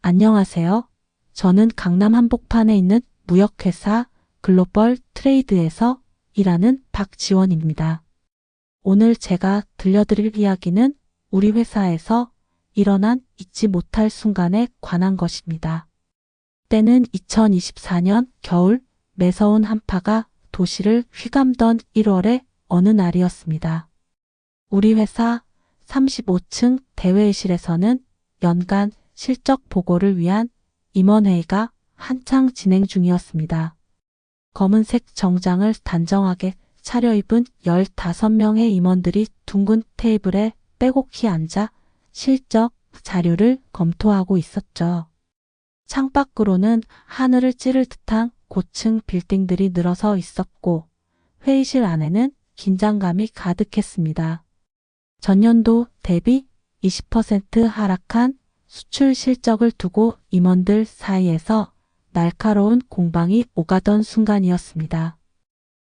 안녕하세요. 저는 강남 한복판에 있는 무역회사 글로벌 트레이드에서 일하는 박지원입니다. 오늘 제가 들려드릴 이야기는 우리 회사에서 일어난 잊지 못할 순간에 관한 것입니다. 때는 2024년 겨울 매서운 한파가 도시를 휘감던 1월의 어느 날이었습니다. 우리 회사 35층 대회의실에서는 연간 실적 보고를 위한 임원회의가 한창 진행 중이었습니다. 검은색 정장을 단정하게 차려입은 15명의 임원들이 둥근 테이블에 빼곡히 앉아 실적 자료를 검토하고 있었죠. 창밖으로는 하늘을 찌를 듯한 고층 빌딩들이 늘어서 있었고 회의실 안에는 긴장감이 가득했습니다. 전년도 대비 20% 하락한 수출 실적을 두고 임원들 사이에서 날카로운 공방이 오가던 순간이었습니다.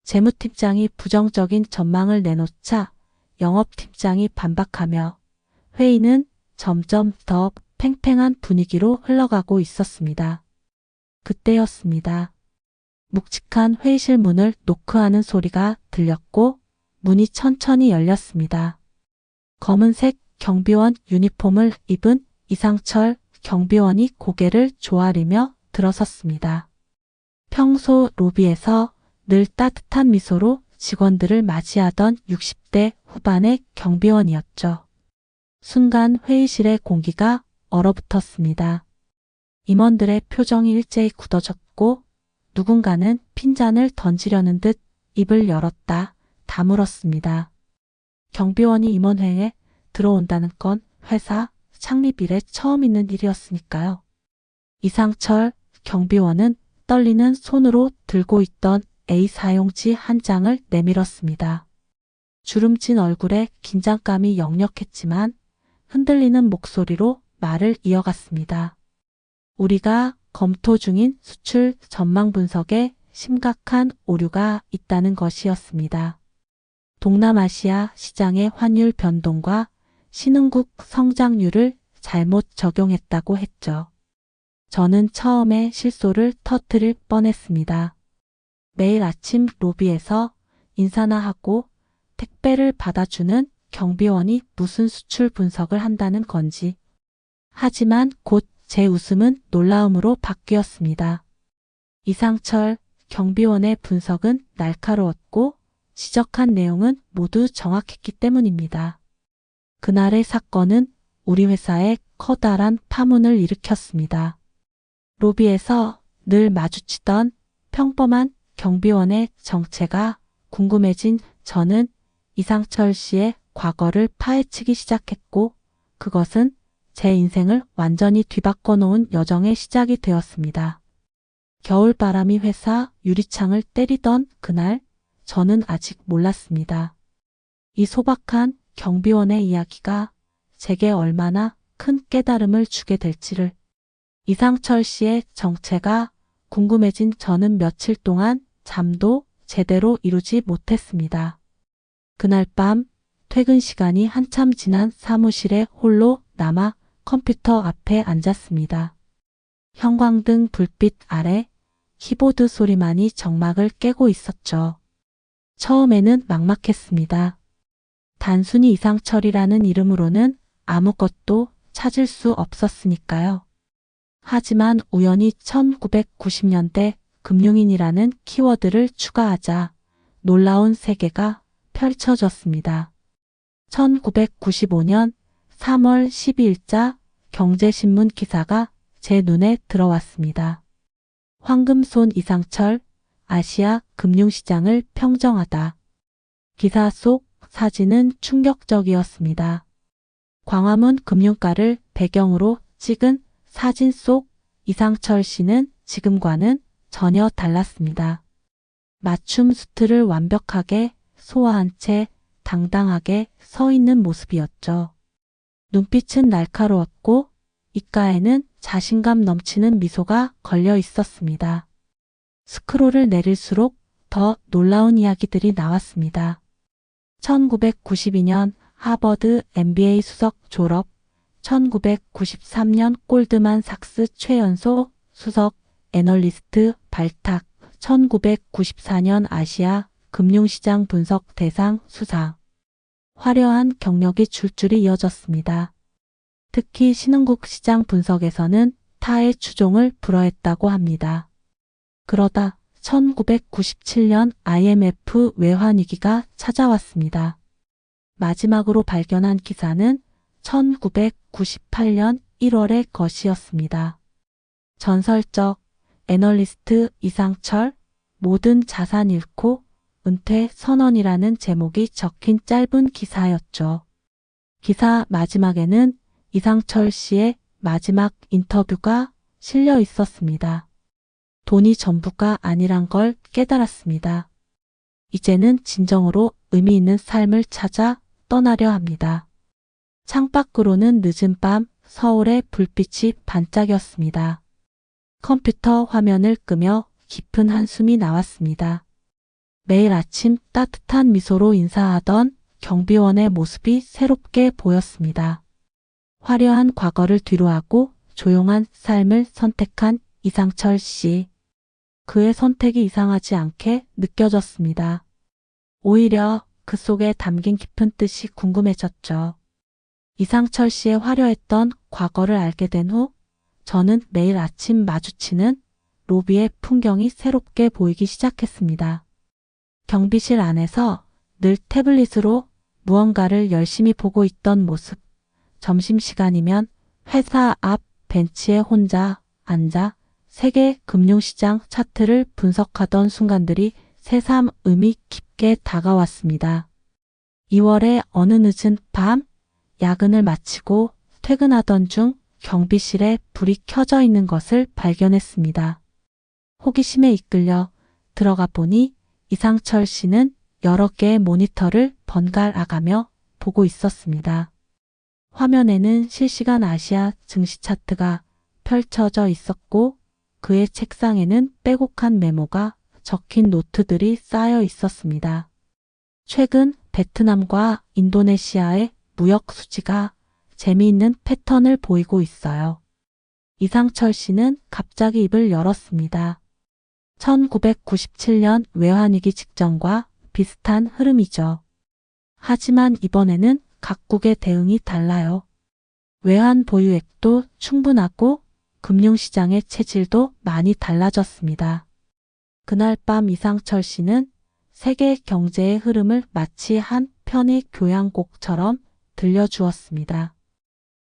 재무팀장이 부정적인 전망을 내놓자 영업팀장이 반박하며 회의는 점점 더 팽팽한 분위기로 흘러가고 있었습니다. 그때였습니다. 묵직한 회의실 문을 노크하는 소리가 들렸고 문이 천천히 열렸습니다. 검은색 경비원 유니폼을 입은 이상철 경비원이 고개를 조아리며 들어섰습니다. 평소 로비에서 늘 따뜻한 미소로 직원들을 맞이하던 60대 후반의 경비원이었죠. 순간 회의실의 공기가 얼어붙었습니다. 임원들의 표정이 일제히 굳어졌고 누군가는 핀잔을 던지려는 듯 입을 열었다 다물었습니다. 경비원이 임원회에 들어온다는 건 회사 창립 이래 처음 있는 일이었으니까요. 이상철 경비원은 떨리는 손으로 들고 있던 A4용지 한 장을 내밀었습니다. 주름진 얼굴에 긴장감이 역력했지만 흔들리는 목소리로 말을 이어갔습니다. 우리가 검토 중인 수출 전망 분석에 심각한 오류가 있다는 것이었습니다. 동남아시아 시장의 환율 변동과 신흥국 성장률을 잘못 적용했다고 했죠. 저는 처음에 실소를 터뜨릴 뻔했습니다. 매일 아침 로비에서 인사나 하고 택배를 받아주는 경비원이 무슨 수출 분석을 한다는 건지. 하지만 곧 제 웃음은 놀라움으로 바뀌었습니다. 이상철 경비원의 분석은 날카로웠고 지적한 내용은 모두 정확했기 때문입니다. 그날의 사건은 우리 회사에 커다란 파문을 일으켰습니다. 로비에서 늘 마주치던 평범한 경비원의 정체가 궁금해진 저는 이상철 씨의 과거를 파헤치기 시작했고 그것은 제 인생을 완전히 뒤바꿔 놓은 여정의 시작이 되었습니다. 겨울바람이 회사 유리창을 때리던 그날 저는 아직 몰랐습니다. 이 소박한 경비원의 이야기가 제게 얼마나 큰 깨달음을 주게 될지를. 이상철 씨의 정체가 궁금해진 저는 며칠 동안 잠도 제대로 이루지 못했습니다. 그날 밤 퇴근 시간이 한참 지난 사무실에 홀로 남아 컴퓨터 앞에 앉았습니다. 형광등 불빛 아래 키보드 소리만이 정막을 깨고 있었죠. 처음에는 막막했습니다. 단순히 이상철이라는 이름으로는 아무것도 찾을 수 없었으니까요. 하지만 우연히 1990년대 금융인이라는 키워드를 추가하자 놀라운 세계가 펼쳐졌습니다. 1995년 3월 12일자 경제신문 기사가 제 눈에 들어왔습니다. 황금손 이상철, 아시아 금융시장을 평정하다. 기사 속 사진은 충격적이었습니다. 광화문 금융가를 배경으로 찍은 사진 속 이상철 씨는 지금과는 전혀 달랐습니다. 맞춤 수트를 완벽하게 소화한 채 당당하게 서 있는 모습이었죠. 눈빛은 날카로웠고 입가에는 자신감 넘치는 미소가 걸려 있었습니다. 스크롤을 내릴수록 더 놀라운 이야기들이 나왔습니다. 1992년 하버드 MBA 수석 졸업, 1993년 골드만삭스 최연소 수석 애널리스트 발탁, 1994년 아시아 금융시장 분석 대상 수상. 화려한 경력이 줄줄이 이어졌습니다. 특히 신흥국 시장 분석에서는 타의 추종을 불허했다고 합니다. 그러다 1997년 IMF 외환위기가 찾아왔습니다. 마지막으로 발견한 기사는 1998년 1월의 것이었습니다. 전설적 애널리스트 이상철, 모든 자산 잃고 은퇴 선언이라는 제목이 적힌 짧은 기사였죠. 기사 마지막에는 이상철 씨의 마지막 인터뷰가 실려 있었습니다. 돈이 전부가 아니란 걸 깨달았습니다. 이제는 진정으로 의미 있는 삶을 찾아 떠나려 합니다. 창밖으로는 늦은 밤 서울의 불빛이 반짝였습니다. 컴퓨터 화면을 끄며 깊은 한숨이 나왔습니다. 매일 아침 따뜻한 미소로 인사하던 경비원의 모습이 새롭게 보였습니다. 화려한 과거를 뒤로하고 조용한 삶을 선택한 이상철 씨. 그의 선택이 이상하지 않게 느껴졌습니다. 오히려 그 속에 담긴 깊은 뜻이 궁금해졌죠. 이상철 씨의 화려했던 과거를 알게 된 후 저는 매일 아침 마주치는 로비의 풍경이 새롭게 보이기 시작했습니다. 경비실 안에서 늘 태블릿으로 무언가를 열심히 보고 있던 모습. 점심시간이면 회사 앞 벤치에 혼자 앉아 세계 금융시장 차트를 분석하던 순간들이 새삼 의미 깊게 다가왔습니다. 2월의 어느 늦은 밤, 야근을 마치고 퇴근하던 중 경비실에 불이 켜져 있는 것을 발견했습니다. 호기심에 이끌려 들어가 보니 이상철 씨는 여러 개의 모니터를 번갈아가며 보고 있었습니다. 화면에는 실시간 아시아 증시 차트가 펼쳐져 있었고 그의 책상에는 빼곡한 메모가 적힌 노트들이 쌓여 있었습니다. 최근 베트남과 인도네시아의 무역 수지가 재미있는 패턴을 보이고 있어요. 이상철 씨는 갑자기 입을 열었습니다. 1997년 외환위기 직전과 비슷한 흐름이죠. 하지만 이번에는 각국의 대응이 달라요. 외환 보유액도 충분하고 금융시장의 체질도 많이 달라졌습니다. 그날 밤 이상철 씨는 세계 경제의 흐름을 마치 한 편의 교향곡처럼 들려주었습니다.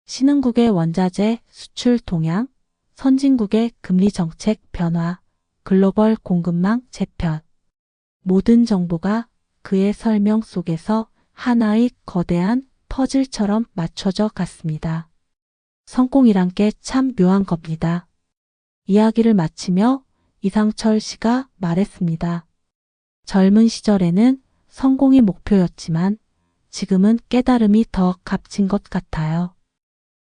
신흥국의 원자재 수출 동향, 선진국의 금리 정책 변화, 글로벌 공급망 재편. 모든 정보가 그의 설명 속에서 하나의 거대한 퍼즐처럼 맞춰져 갔습니다. 성공이란 게 참 묘한 겁니다. 이야기를 마치며 이상철 씨가 말했습니다. 젊은 시절에는 성공이 목표였지만 지금은 깨달음이 더 값진 것 같아요.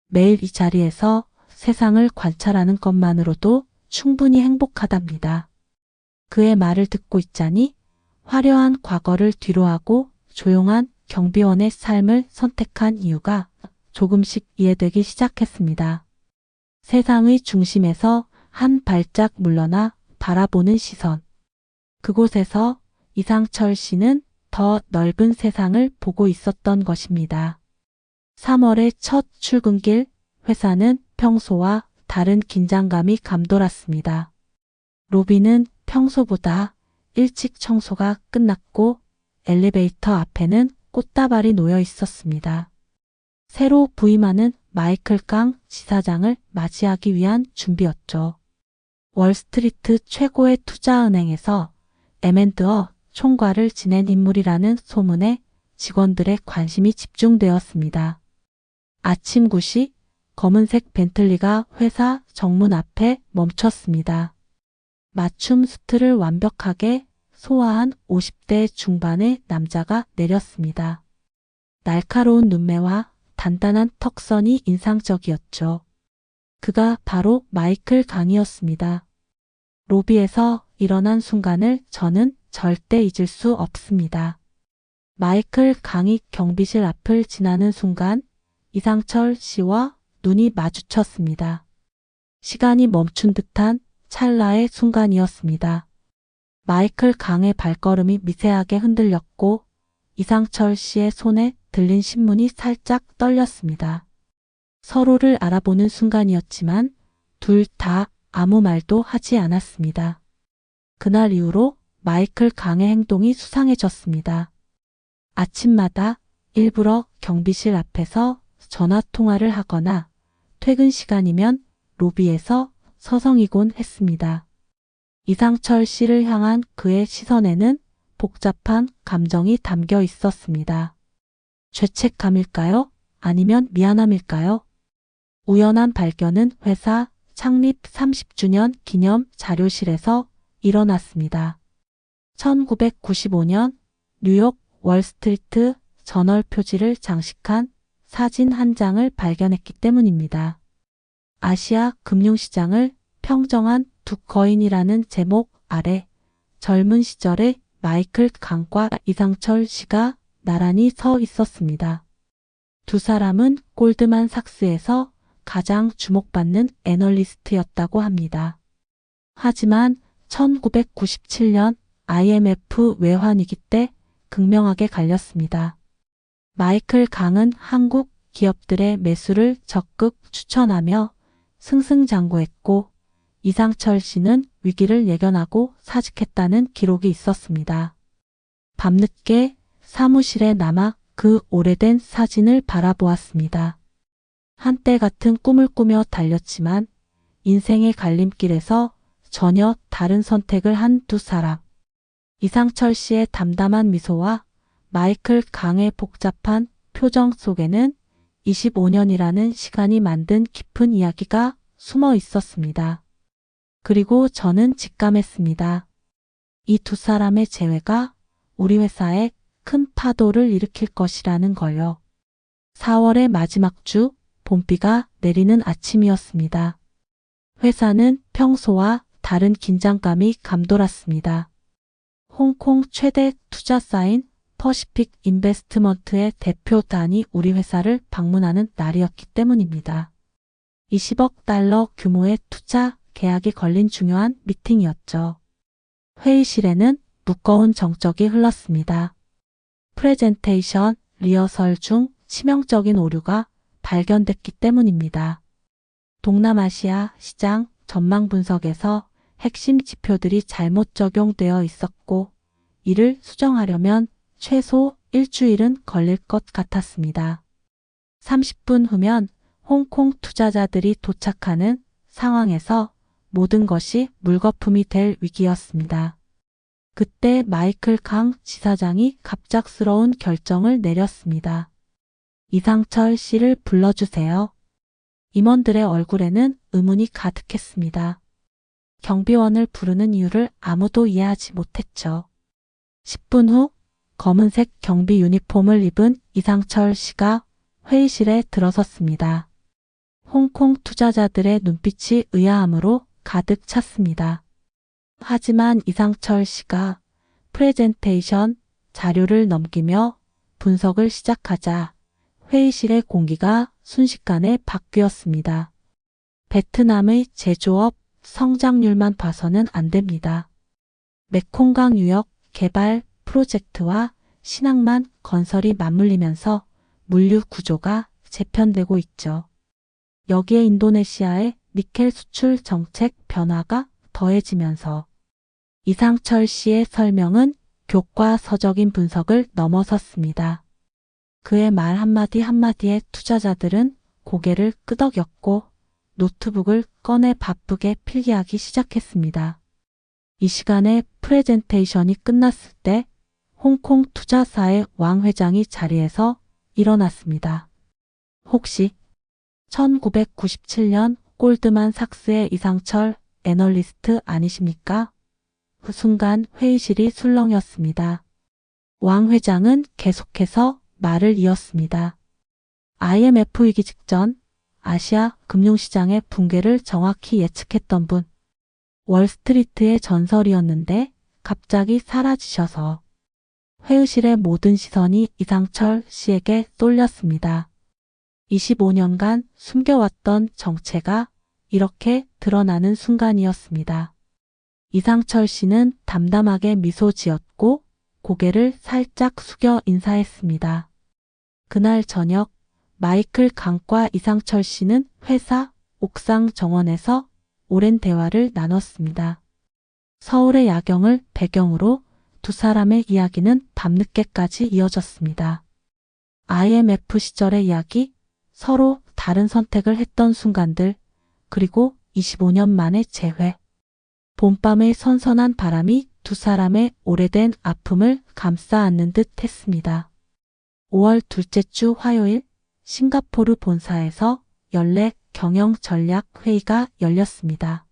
매일 이 자리에서 세상을 관찰하는 것만으로도 충분히 행복하답니다. 그의 말을 듣고 있자니 화려한 과거를 뒤로하고 조용한 경비원의 삶을 선택한 이유가 조금씩 이해되기 시작했습니다. 세상의 중심에서 한 발짝 물러나 바라보는 시선. 그곳에서 이상철 씨는 더 넓은 세상을 보고 있었던 것입니다. 3월의 첫 출근길, 회사는 평소와 다른 긴장감이 감돌았습니다. 로비는 평소보다 일찍 청소가 끝났고 엘리베이터 앞에는 꽃다발이 놓여 있었습니다. 새로 부임하는 마이클 강 지사장을 맞이하기 위한 준비였죠. 월스트리트 최고의 투자은행에서 M&A 총괄을 지낸 인물이라는 소문에 직원들의 관심이 집중되었습니다. 아침 9시 검은색 벤틀리가 회사 정문 앞에 멈췄습니다. 맞춤 수트를 완벽하게 소화한 50대 중반의 남자가 내렸습니다. 날카로운 눈매와 단단한 턱선이 인상적이었죠. 그가 바로 마이클 강이었습니다. 로비에서 일어난 순간을 저는 절대 잊을 수 없습니다. 마이클 강이 경비실 앞을 지나는 순간 이상철 씨와 눈이 마주쳤습니다. 시간이 멈춘 듯한 찰나의 순간이었습니다. 마이클 강의 발걸음이 미세하게 흔들렸고 이상철 씨의 손에 들린 신문이 살짝 떨렸습니다. 서로를 알아보는 순간이었지만 둘 다 아무 말도 하지 않았습니다. 그날 이후로 마이클 강의 행동이 수상해졌습니다. 아침마다 일부러 경비실 앞에서 전화 통화를 하거나 퇴근 시간이면 로비에서 서성이곤 했습니다. 이상철 씨를 향한 그의 시선에는 복잡한 감정이 담겨 있었습니다. 죄책감일까요? 아니면 미안함일까요? 우연한 발견은 회사 창립 30주년 기념 자료실에서 일어났습니다. 1995년 뉴욕 월스트리트 저널 표지를 장식한 사진 한 장을 발견했기 때문입니다. 아시아 금융시장을 평정한 두 거인이라는 제목 아래 젊은 시절의 마이클 강과 이상철 씨가 나란히 서 있었습니다. 두 사람은 골드만삭스에서 가장 주목받는 애널리스트였다고 합니다. 하지만 1997년 IMF 외환위기 때 극명하게 갈렸습니다. 마이클 강은 한국 기업들의 매수를 적극 추천하며 승승장구했고 이상철 씨는 위기를 예견하고 사직했다는 기록이 있었습니다. 밤늦게 사무실에 남아 그 오래된 사진을 바라보았습니다. 한때 같은 꿈을 꾸며 달렸지만 인생의 갈림길에서 전혀 다른 선택을 한 두 사람. 이상철 씨의 담담한 미소와 마이클 강의 복잡한 표정 속에는 25년이라는 시간이 만든 깊은 이야기가 숨어 있었습니다. 그리고 저는 직감했습니다. 이 두 사람의 재회가 우리 회사에 큰 파도를 일으킬 것이라는 걸요. 4월의 마지막 주 봄비가 내리는 아침이었습니다. 회사는 평소와 다른 긴장감이 감돌았습니다. 홍콩 최대 투자사인 퍼시픽 인베스트먼트의 대표단이 우리 회사를 방문하는 날이었기 때문입니다. 20억 달러 규모의 투자 계약이 걸린 중요한 미팅이었죠. 회의실에는 무거운 정적이 흘렀습니다. 프레젠테이션, 리허설 중 치명적인 오류가 발견됐기 때문입니다. 동남아시아 시장 전망 분석에서 핵심 지표들이 잘못 적용되어 있었고 이를 수정하려면 최소 일주일은 걸릴 것 같았습니다. 30분 후면 홍콩 투자자들이 도착하는 상황에서 모든 것이 물거품이 될 위기였습니다. 그때 마이클 강 지사장이 갑작스러운 결정을 내렸습니다. 이상철 씨를 불러주세요. 임원들의 얼굴에는 의문이 가득했습니다. 경비원을 부르는 이유를 아무도 이해하지 못했죠. 10분 후 검은색 경비 유니폼을 입은 이상철 씨가 회의실에 들어섰습니다. 홍콩 투자자들의 눈빛이 의아함으로 가득 찼습니다. 하지만 이상철 씨가 프레젠테이션 자료를 넘기며 분석을 시작하자 회의실의 공기가 순식간에 바뀌었습니다. 베트남의 제조업 성장률만 봐서는 안 됩니다. 메콩강 유역 개발 프로젝트와 신항만 건설이 맞물리면서 물류 구조가 재편되고 있죠. 여기에 인도네시아의 니켈 수출 정책 변화가 더해지면서 이상철 씨의 설명은 교과서적인 분석을 넘어섰습니다. 그의 말 한마디 한마디에 투자자들은 고개를 끄덕였고 노트북을 꺼내 바쁘게 필기하기 시작했습니다. 이 시간에 프레젠테이션이 끝났을 때 홍콩 투자사의 왕 회장이 자리에서 일어났습니다. 혹시 1997년 골드만삭스의 이상철 애널리스트 아니십니까? 그 순간 회의실이 술렁였습니다. 왕 회장은 계속해서 말을 이었습니다. IMF 위기 직전 아시아 금융시장의 붕괴를 정확히 예측했던 분. 월스트리트의 전설이었는데 갑자기 사라지셔서 회의실의 모든 시선이 이상철 씨에게 쏠렸습니다. 25년간 숨겨왔던 정체가 이렇게 드러나는 순간이었습니다. 이상철 씨는 담담하게 미소 지었고 고개를 살짝 숙여 인사했습니다. 그날 저녁 마이클 강과 이상철 씨는 회사 옥상 정원에서 오랜 대화를 나눴습니다. 서울의 야경을 배경으로 두 사람의 이야기는 밤늦게까지 이어졌습니다. IMF 시절의 이야기, 서로 다른 선택을 했던 순간들, 그리고 25년 만의 재회. 봄밤의 선선한 바람이 두 사람의 오래된 아픔을 감싸 안는 듯 했습니다. 5월 둘째 주 화요일 싱가포르 본사에서 연례 경영 전략 회의가 열렸습니다.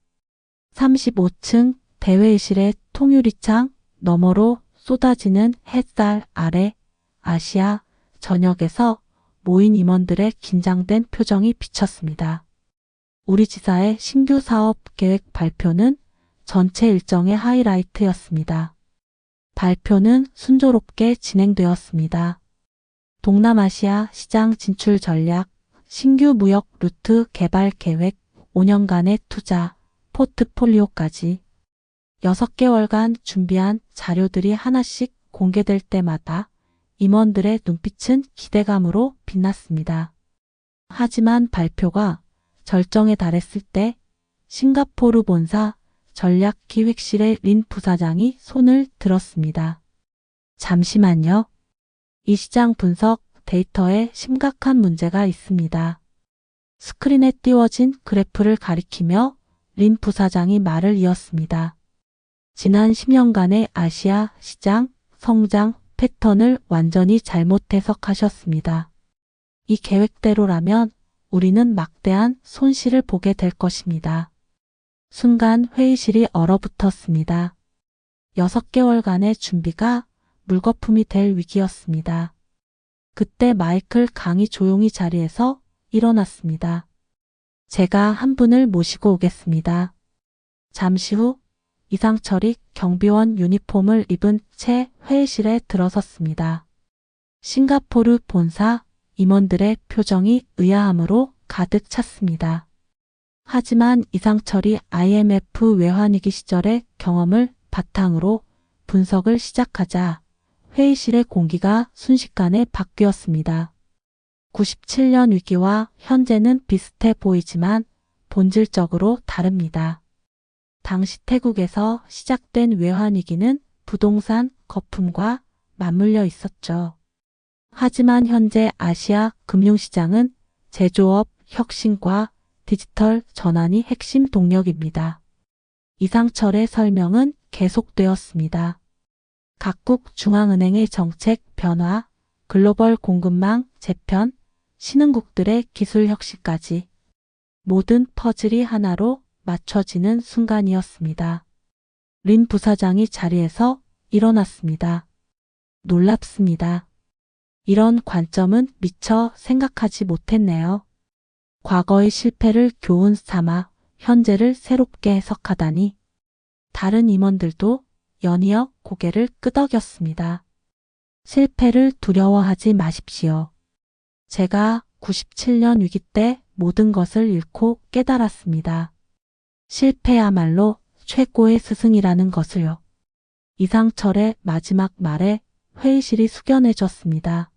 35층 대회의실의 통유리창 너머로 쏟아지는 햇살 아래 아시아 전역에서 모인 임원들의 긴장된 표정이 비쳤습니다. 우리 지사의 신규 사업 계획 발표는 전체 일정의 하이라이트였습니다. 발표는 순조롭게 진행되었습니다. 동남아시아 시장 진출 전략, 신규 무역 루트 개발 계획, 5년간의 투자, 포트폴리오까지 6개월간 준비한 자료들이 하나씩 공개될 때마다 임원들의 눈빛은 기대감으로 빛났습니다. 하지만 발표가 절정에 달했을 때 싱가포르 본사 전략기획실의 린 부사장이 손을 들었습니다. 잠시만요. 이 시장 분석 데이터에 심각한 문제가 있습니다. 스크린에 띄워진 그래프를 가리키며 린 부사장이 말을 이었습니다. 지난 10년간의 아시아 시장 성장 패턴을 완전히 잘못 해석하셨습니다. 이 계획대로라면 우리는 막대한 손실을 보게 될 것입니다. 순간 회의실이 얼어붙었습니다. 6개월간의 준비가 물거품이 될 위기였습니다. 그때 마이클 강이 조용히 자리에서 일어났습니다. 제가 한 분을 모시고 오겠습니다. 잠시 후 이상철이 경비원 유니폼을 입은 채 회의실에 들어섰습니다. 싱가포르 본사 임원들의 표정이 의아함으로 가득 찼습니다. 하지만 이상철이 IMF 외환위기 시절의 경험을 바탕으로 분석을 시작하자 회의실의 공기가 순식간에 바뀌었습니다. 97년 위기와 현재는 비슷해 보이지만 본질적으로 다릅니다. 당시 태국에서 시작된 외환위기는 부동산 거품과 맞물려 있었죠. 하지만 현재 아시아 금융시장은 제조업 혁신과 디지털 전환이 핵심 동력입니다. 이상철의 설명은 계속되었습니다. 각국 중앙은행의 정책 변화, 글로벌 공급망 재편, 신흥국들의 기술 혁신까지 모든 퍼즐이 하나로 맞춰지는 순간이었습니다. 린 부사장이 자리에서 일어났습니다. 놀랍습니다. 이런 관점은 미처 생각하지 못했네요. 과거의 실패를 교훈 삼아 현재를 새롭게 해석하다니. 다른 임원들도 연이어 고개를 끄덕였습니다. 실패를 두려워하지 마십시오. 제가 97년 위기 때 모든 것을 잃고 깨달았습니다. 실패야말로 최고의 스승이라는 것을요. 이상철의 마지막 말에 회의실이 숙연해졌습니다.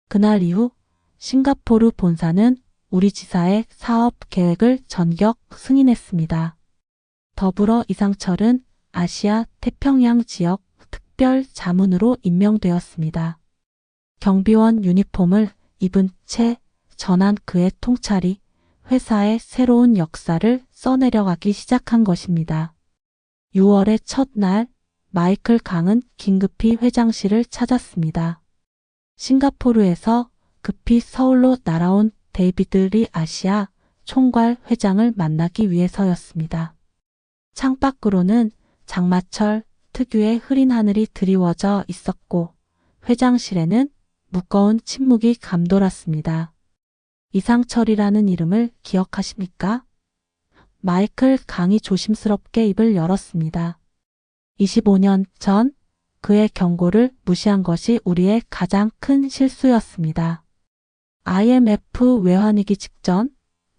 그날 이후 싱가포르 본사는 우리 지사의 사업 계획을 전격 승인했습니다. 더불어 이상철은 아시아 태평양 지역 특별 자문으로 임명되었습니다. 경비원 유니폼을 입은 채 전한 그의 통찰이 회사의 새로운 역사를 써내려가기 시작한 것입니다. 6월의 첫날 마이클 강은 긴급히 회장실을 찾았습니다. 싱가포르에서 급히 서울로 날아온 데이비드 리 아시아 총괄 회장을 만나기 위해서였습니다. 창밖으로는 장마철 특유의 흐린 하늘이 드리워져 있었고 회장실에는 무거운 침묵이 감돌았습니다. 이상철이라는 이름을 기억하십니까? 마이클 강이 조심스럽게 입을 열었습니다. 25년 전 그의 경고를 무시한 것이 우리의 가장 큰 실수였습니다. IMF 외환위기 직전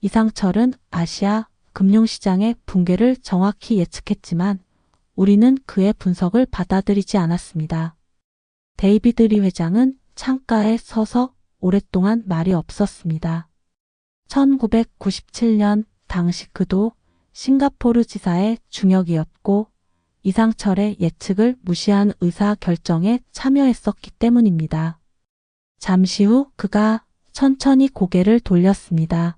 이상철은 아시아 금융시장의 붕괴를 정확히 예측했지만 우리는 그의 분석을 받아들이지 않았습니다. 데이비드 리 회장은 창가에 서서 오랫동안 말이 없었습니다. 1997년 당시 그도 싱가포르 지사의 중역이었고 이상철의 예측을 무시한 의사 결정에 참여했었기 때문입니다. 잠시 후 그가 천천히 고개를 돌렸습니다.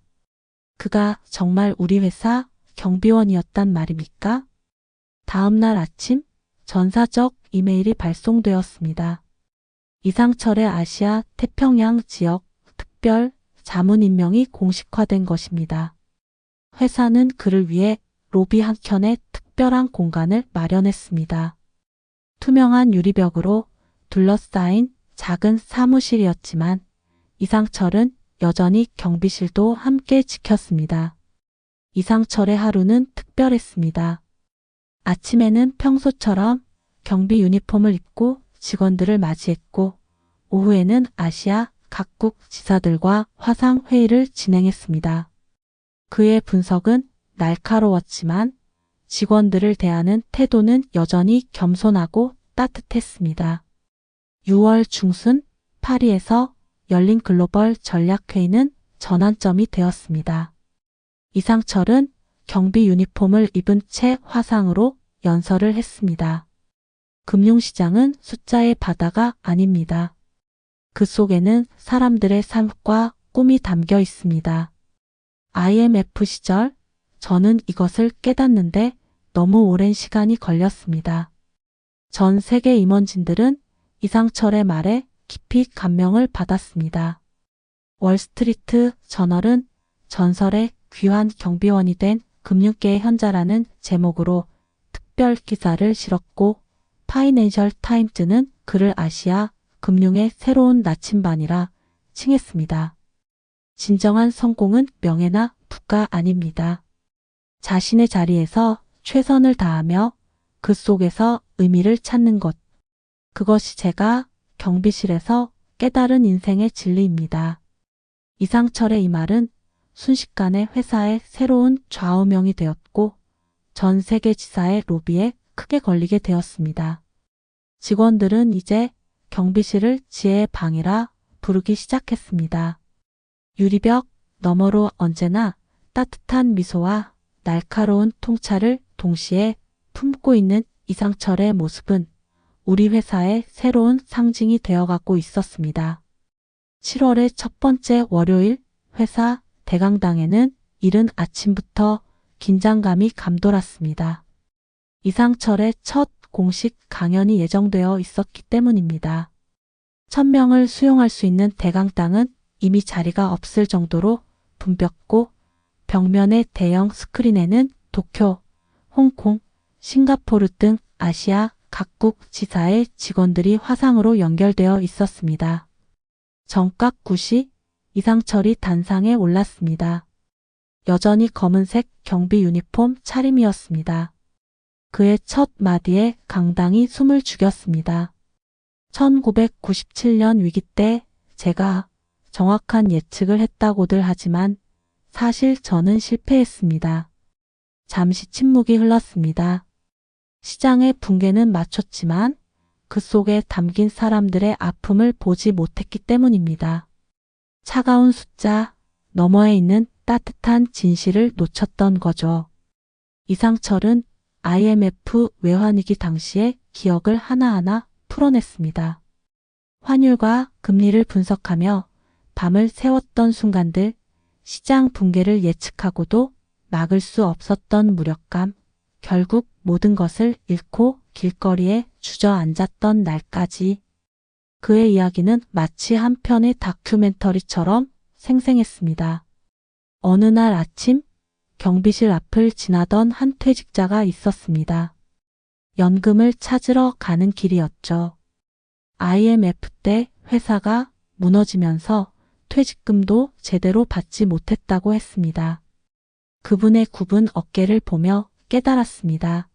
그가 정말 우리 회사 경비원이었단 말입니까? 다음 날 아침 전사적 이메일이 발송되었습니다. 이상철의 아시아 태평양 지역 특별 자문 임명이 공식화된 것입니다. 회사는 그를 위해 로비 한켠에 특별한 공간을 마련했습니다. 투명한 유리벽으로 둘러싸인 작은 사무실이었지만 이상철은 여전히 경비실도 함께 지켰습니다. 이상철의 하루는 특별했습니다. 아침에는 평소처럼 경비 유니폼을 입고 직원들을 맞이했고 오후에는 아시아 각국 지사들과 화상 회의를 진행했습니다. 그의 분석은 날카로웠지만 직원들을 대하는 태도는 여전히 겸손하고 따뜻했습니다. 6월 중순 파리에서 열린 글로벌 전략회의는 전환점이 되었습니다. 이상철은 경비 유니폼을 입은 채 화상으로 연설을 했습니다. 금융시장은 숫자의 바다가 아닙니다. 그 속에는 사람들의 삶과 꿈이 담겨 있습니다. IMF 시절 저는 이것을 깨닫는데 너무 오랜 시간이 걸렸습니다. 전 세계 임원진들은 이상철의 말에 깊이 감명을 받았습니다. 월스트리트 저널은 전설의 귀환 경비원이 된 금융계의 현자라는 제목으로 특별 기사를 실었고 파이낸셜 타임즈는 그를 아시아 금융의 새로운 나침반이라 칭했습니다. 진정한 성공은 명예나 부가 아닙니다. 자신의 자리에서 최선을 다하며 그 속에서 의미를 찾는 것. 그것이 제가 경비실에서 깨달은 인생의 진리입니다. 이상철의 이 말은 순식간에 회사의 새로운 좌우명이 되었고 전 세계 지사의 로비에 크게 걸리게 되었습니다. 직원들은 이제 경비실을 지혜의 방이라 부르기 시작했습니다. 유리벽 너머로 언제나 따뜻한 미소와 날카로운 통찰을 동시에 품고 있는 이상철의 모습은 우리 회사의 새로운 상징이 되어가고 있었습니다. 7월의 첫 번째 월요일 회사 대강당에는 이른 아침부터 긴장감이 감돌았습니다. 이상철의 첫 공식 강연이 예정되어 있었기 때문입니다. 1000명을 수용할 수 있는 대강당은 이미 자리가 없을 정도로 붐볐고 벽면의 대형 스크린에는 도쿄, 홍콩, 싱가포르 등 아시아 각국 지사의 직원들이 화상으로 연결되어 있었습니다. 정각 9시 이상철이 단상에 올랐습니다. 여전히 검은색 경비 유니폼 차림이었습니다. 그의 첫 마디에 강당이 숨을 죽였습니다. 1997년 위기 때 제가 정확한 예측을 했다고들 하지만 사실 저는 실패했습니다. 잠시 침묵이 흘렀습니다. 시장의 붕괴는 맞췄지만 그 속에 담긴 사람들의 아픔을 보지 못했기 때문입니다. 차가운 숫자 너머에 있는 따뜻한 진실을 놓쳤던 거죠. 이상철은 IMF 외환위기 당시의 기억을 하나하나 풀어냈습니다. 환율과 금리를 분석하며 밤을 새웠던 순간들, 시장 붕괴를 예측하고도 막을 수 없었던 무력감, 결국 모든 것을 잃고 길거리에 주저앉았던 날까지 그의 이야기는 마치 한 편의 다큐멘터리처럼 생생했습니다. 어느 날 아침 경비실 앞을 지나던 한 퇴직자가 있었습니다. 연금을 찾으러 가는 길이었죠. IMF 때 회사가 무너지면서 퇴직금도 제대로 받지 못했다고 했습니다. 그분의 굽은 어깨를 보며 깨달았습니다.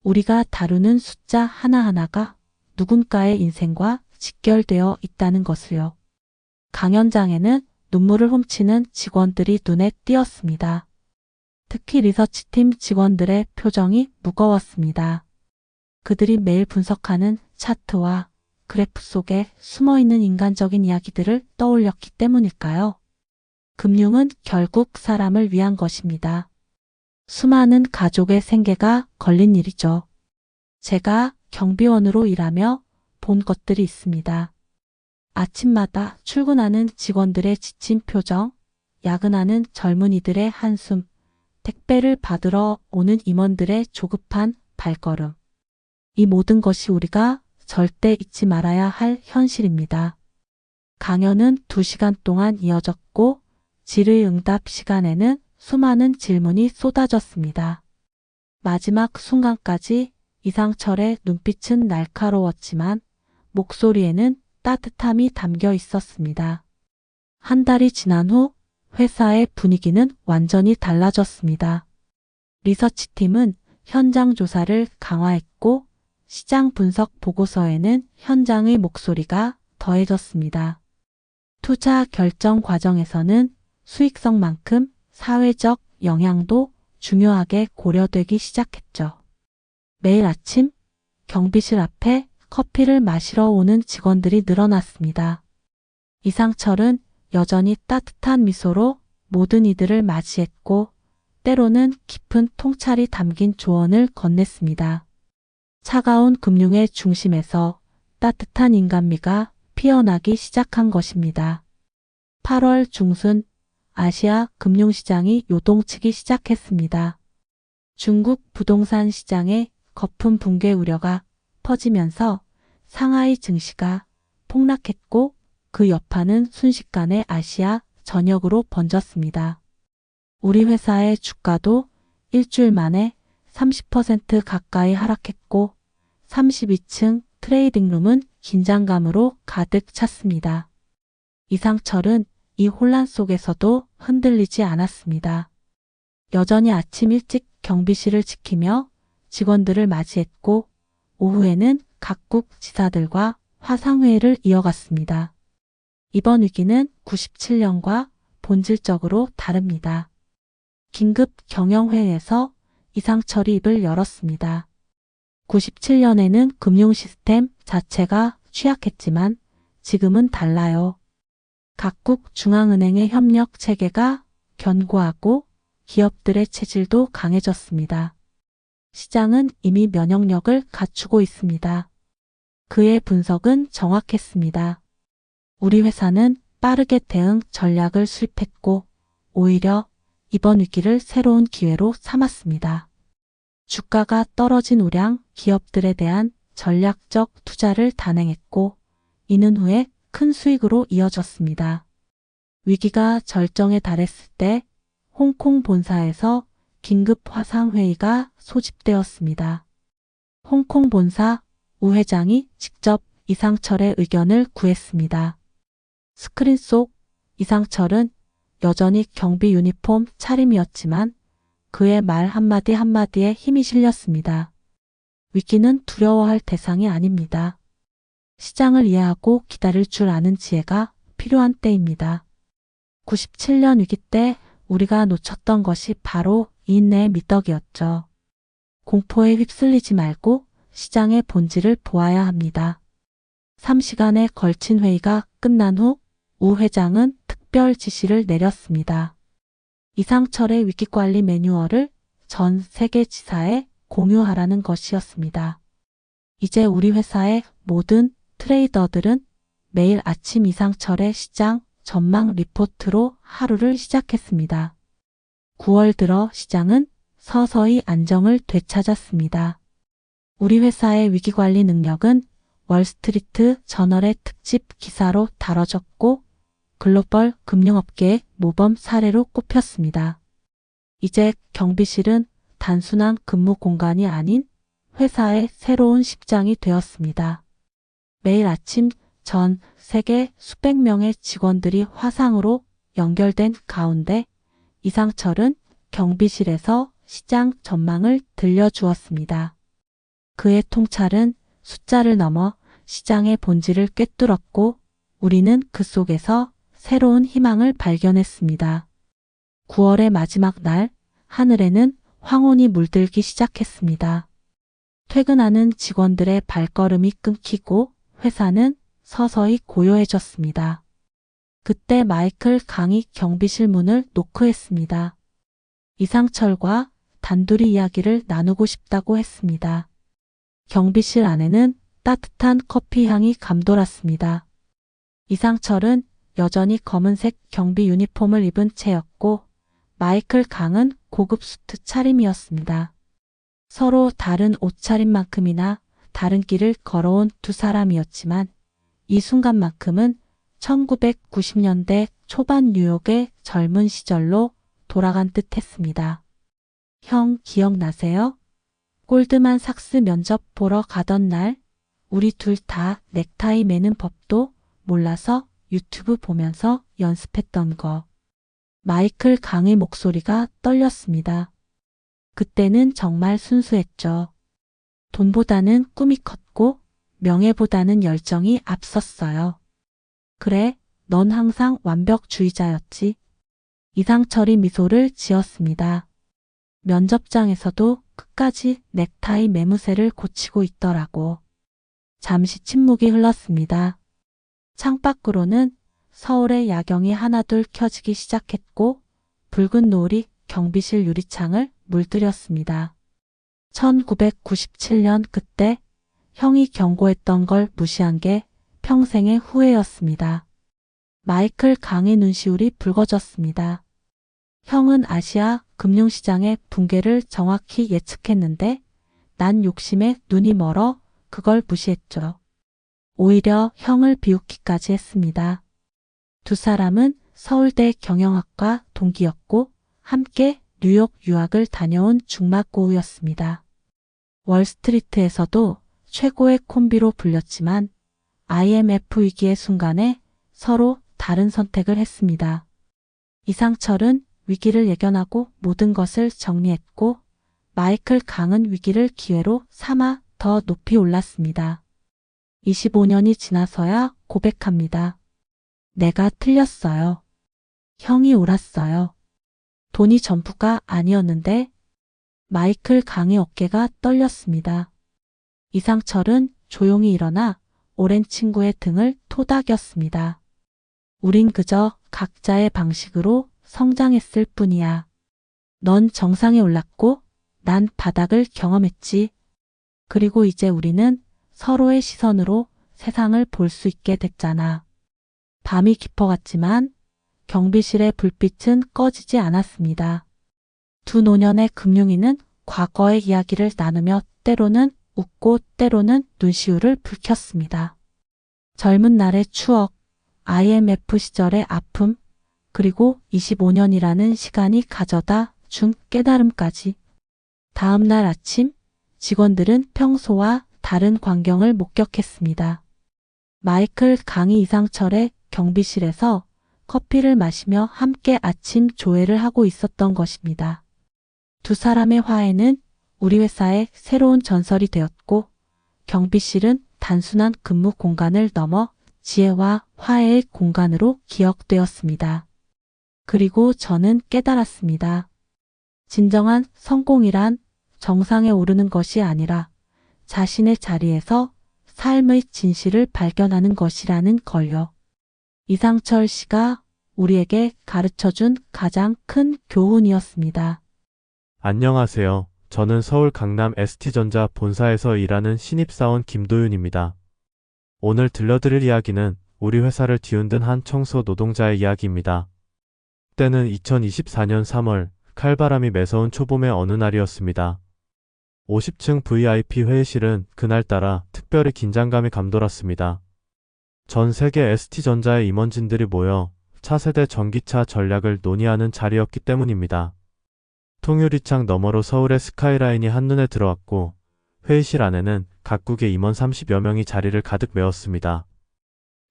우리가 다루는 숫자 하나하나가 누군가의 인생과 직결되어 있다는 것을요. 강연장에는 눈물을 훔치는 직원들이 눈에 띄었습니다. 특히 리서치팀 직원들의 표정이 무거웠습니다. 그들이 매일 분석하는 차트와 그래프 속에 숨어있는 인간적인 이야기들을 떠올렸기 때문일까요? 금융은 결국 사람을 위한 것입니다. 수많은 가족의 생계가 걸린 일이죠. 제가 경비원으로 일하며 본 것들이 있습니다. 아침마다 출근하는 직원들의 지친 표정, 야근하는 젊은이들의 한숨, 택배를 받으러 오는 임원들의 조급한 발걸음. 이 모든 것이 우리가 절대 잊지 말아야 할 현실입니다. 강연은 2시간 동안 이어졌고 질의응답 시간에는 수많은 질문이 쏟아졌습니다. 마지막 순간까지 이상철의 눈빛은 날카로웠지만 목소리에는 따뜻함이 담겨 있었습니다. 한 달이 지난 후 회사의 분위기는 완전히 달라졌습니다. 리서치팀은 현장 조사를 강화했고 시장 분석 보고서에는 현장의 목소리가 더해졌습니다. 투자 결정 과정에서는 수익성만큼 사회적 영향도 중요하게 고려되기 시작했죠. 매일 아침 경비실 앞에 커피를 마시러 오는 직원들이 늘어났습니다. 이상철은 여전히 따뜻한 미소로 모든 이들을 맞이했고 때로는 깊은 통찰이 담긴 조언을 건넸습니다. 차가운 금융의 중심에서 따뜻한 인간미가 피어나기 시작한 것입니다. 8월 중순 아시아 금융시장이 요동치기 시작했습니다. 중국 부동산 시장에 거품 붕괴 우려가 퍼지면서 상하이 증시가 폭락했고 그 여파는 순식간에 아시아 전역으로 번졌습니다. 우리 회사의 주가도 일주일 만에 30% 가까이 하락했고 32층 트레이딩룸은 긴장감으로 가득 찼습니다. 이상철은 이 혼란 속에서도 흔들리지 않았습니다. 여전히 아침 일찍 경비실을 지키며 직원들을 맞이했고 오후에는 각국 지사들과 화상회의를 이어갔습니다. 이번 위기는 97년과 본질적으로 다릅니다. 긴급 경영회의에서 이상철이 입을 열었습니다. 97년에는 금융 시스템 자체가 취약했지만 지금은 달라요. 각국 중앙은행의 협력 체계가 견고하고 기업들의 체질도 강해졌습니다. 시장은 이미 면역력을 갖추고 있습니다. 그의 분석은 정확했습니다. 우리 회사는 빠르게 대응 전략을 수립했고 오히려 이번 위기를 새로운 기회로 삼았습니다. 주가가 떨어진 우량 기업들에 대한 전략적 투자를 단행했고 이는 후에 큰 수익으로 이어졌습니다. 위기가 절정에 달했을 때 홍콩 본사에서 긴급 화상회의가 소집되었습니다. 홍콩 본사 우 회장이 직접 이상철의 의견을 구했습니다. 스크린 속 이상철은 여전히 경비 유니폼 차림이었지만 그의 말 한마디 한마디에 힘이 실렸습니다. 위기는 두려워할 대상이 아닙니다. 시장을 이해하고 기다릴 줄 아는 지혜가 필요한 때입니다. 97년 위기 때 우리가 놓쳤던 것이 바로 인내의 미덕이었죠. 공포에 휩쓸리지 말고 시장의 본질을 보아야 합니다. 3시간에 걸친 회의가 끝난 후 우 회장은 특별 지시를 내렸습니다. 이상철의 위기관리 매뉴얼을 전 세계 지사에 공유하라는 것이었습니다. 이제 우리 회사의 모든 트레이더들은 매일 아침 이상철의 시장 전망 리포트로 하루를 시작했습니다. 9월 들어 시장은 서서히 안정을 되찾았습니다. 우리 회사의 위기관리 능력은 월스트리트 저널의 특집 기사로 다뤄졌고 글로벌 금융업계의 모범 사례로 꼽혔습니다. 이제 경비실은 단순한 근무 공간이 아닌 회사의 새로운 심장이 되었습니다. 매일 아침 전 세계 수백 명의 직원들이 화상으로 연결된 가운데 이상철은 경비실에서 시장 전망을 들려주었습니다. 그의 통찰은 숫자를 넘어 시장의 본질을 꿰뚫었고 우리는 그 속에서 새로운 희망을 발견했습니다. 9월의 마지막 날, 하늘에는 황혼이 물들기 시작했습니다. 퇴근하는 직원들의 발걸음이 끊기고 회사는 서서히 고요해졌습니다. 그때 마이클 강이 경비실 문을 노크했습니다. 이상철과 단둘이 이야기를 나누고 싶다고 했습니다. 경비실 안에는 따뜻한 커피 향이 감돌았습니다. 이상철은 여전히 검은색 경비 유니폼을 입은 채였고 마이클 강은 고급 수트 차림이었습니다. 서로 다른 옷차림만큼이나 다른 길을 걸어온 두 사람이었지만 이 순간만큼은 1990년대 초반 뉴욕의 젊은 시절로 돌아간 듯 했습니다. 형 기억나세요? 골드만삭스 면접 보러 가던 날 우리 둘 다 넥타이 매는 법도 몰라서 유튜브 보면서 연습했던 거. 마이클 강의 목소리가 떨렸습니다. 그때는 정말 순수했죠. 돈보다는 꿈이 컸고 명예보다는 열정이 앞섰어요. 그래, 넌 항상 완벽주의자였지. 이상철이 미소를 지었습니다. 면접장에서도 끝까지 넥타이 매무새를 고치고 있더라고. 잠시 침묵이 흘렀습니다. 창밖으로는 서울의 야경이 하나둘 켜지기 시작했고 붉은 노을이 경비실 유리창을 물들였습니다. 1997년 그때 형이 경고했던 걸 무시한 게 평생의 후회였습니다. 마이클 강의 눈시울이 붉어졌습니다. 형은 아시아 금융시장의 붕괴를 정확히 예측했는데 난 욕심에 눈이 멀어 그걸 무시했죠. 오히려 형을 비웃기까지 했습니다. 두 사람은 서울대 경영학과 동기였고 함께 뉴욕 유학을 다녀온 중막고우였습니다. 월스트리트에서도 최고의 콤비로 불렸지만 IMF 위기의 순간에 서로 다른 선택을 했습니다. 이상철은 위기를 예견하고 모든 것을 정리했고 마이클 강은 위기를 기회로 삼아 더 높이 올랐습니다. 25년이 지나서야 고백합니다. 내가 틀렸어요. 형이 옳았어요. 돈이 전부가 아니었는데 마이클 강의 어깨가 떨렸습니다. 이상철은 조용히 일어나 오랜 친구의 등을 토닥였습니다. 우린 그저 각자의 방식으로 성장했을 뿐이야. 넌 정상에 올랐고 난 바닥을 경험했지. 그리고 이제 우리는 서로의 시선으로 세상을 볼 수 있게 됐잖아. 밤이 깊어갔지만 경비실의 불빛은 꺼지지 않았습니다. 두 노년의 금융인은 과거의 이야기를 나누며 때로는 웃고 때로는 눈시울을 붉혔습니다. 젊은 날의 추억, IMF 시절의 아픔, 그리고 25년이라는 시간이 가져다 준 깨달음까지. 다음 날 아침, 직원들은 평소와 다른 광경을 목격했습니다. 마이클 강의 이상철의 경비실에서 커피를 마시며 함께 아침 조회를 하고 있었던 것입니다. 두 사람의 화해는 우리 회사의 새로운 전설이 되었고 경비실은 단순한 근무 공간을 넘어 지혜와 화해의 공간으로 기억되었습니다. 그리고 저는 깨달았습니다. 진정한 성공이란 정상에 오르는 것이 아니라 자신의 자리에서 삶의 진실을 발견하는 것이라는 걸요. 이상철 씨가 우리에게 가르쳐준 가장 큰 교훈이었습니다. 안녕하세요. 저는 서울 강남 ST전자 본사에서 일하는 신입사원 김도윤입니다. 오늘 들려드릴 이야기는 우리 회사를 뒤흔든 한 청소 노동자의 이야기입니다. 때는 2024년 3월 칼바람이 매서운 초봄의 어느 날이었습니다. 50층 VIP 회의실은 그날따라 특별히 긴장감이 감돌았습니다. 전 세계 ST전자의 임원진들이 모여 차세대 전기차 전략을 논의하는 자리였기 때문입니다. 통유리창 너머로 서울의 스카이라인이 한눈에 들어왔고 회의실 안에는 각국의 임원 30여 명이 자리를 가득 메웠습니다.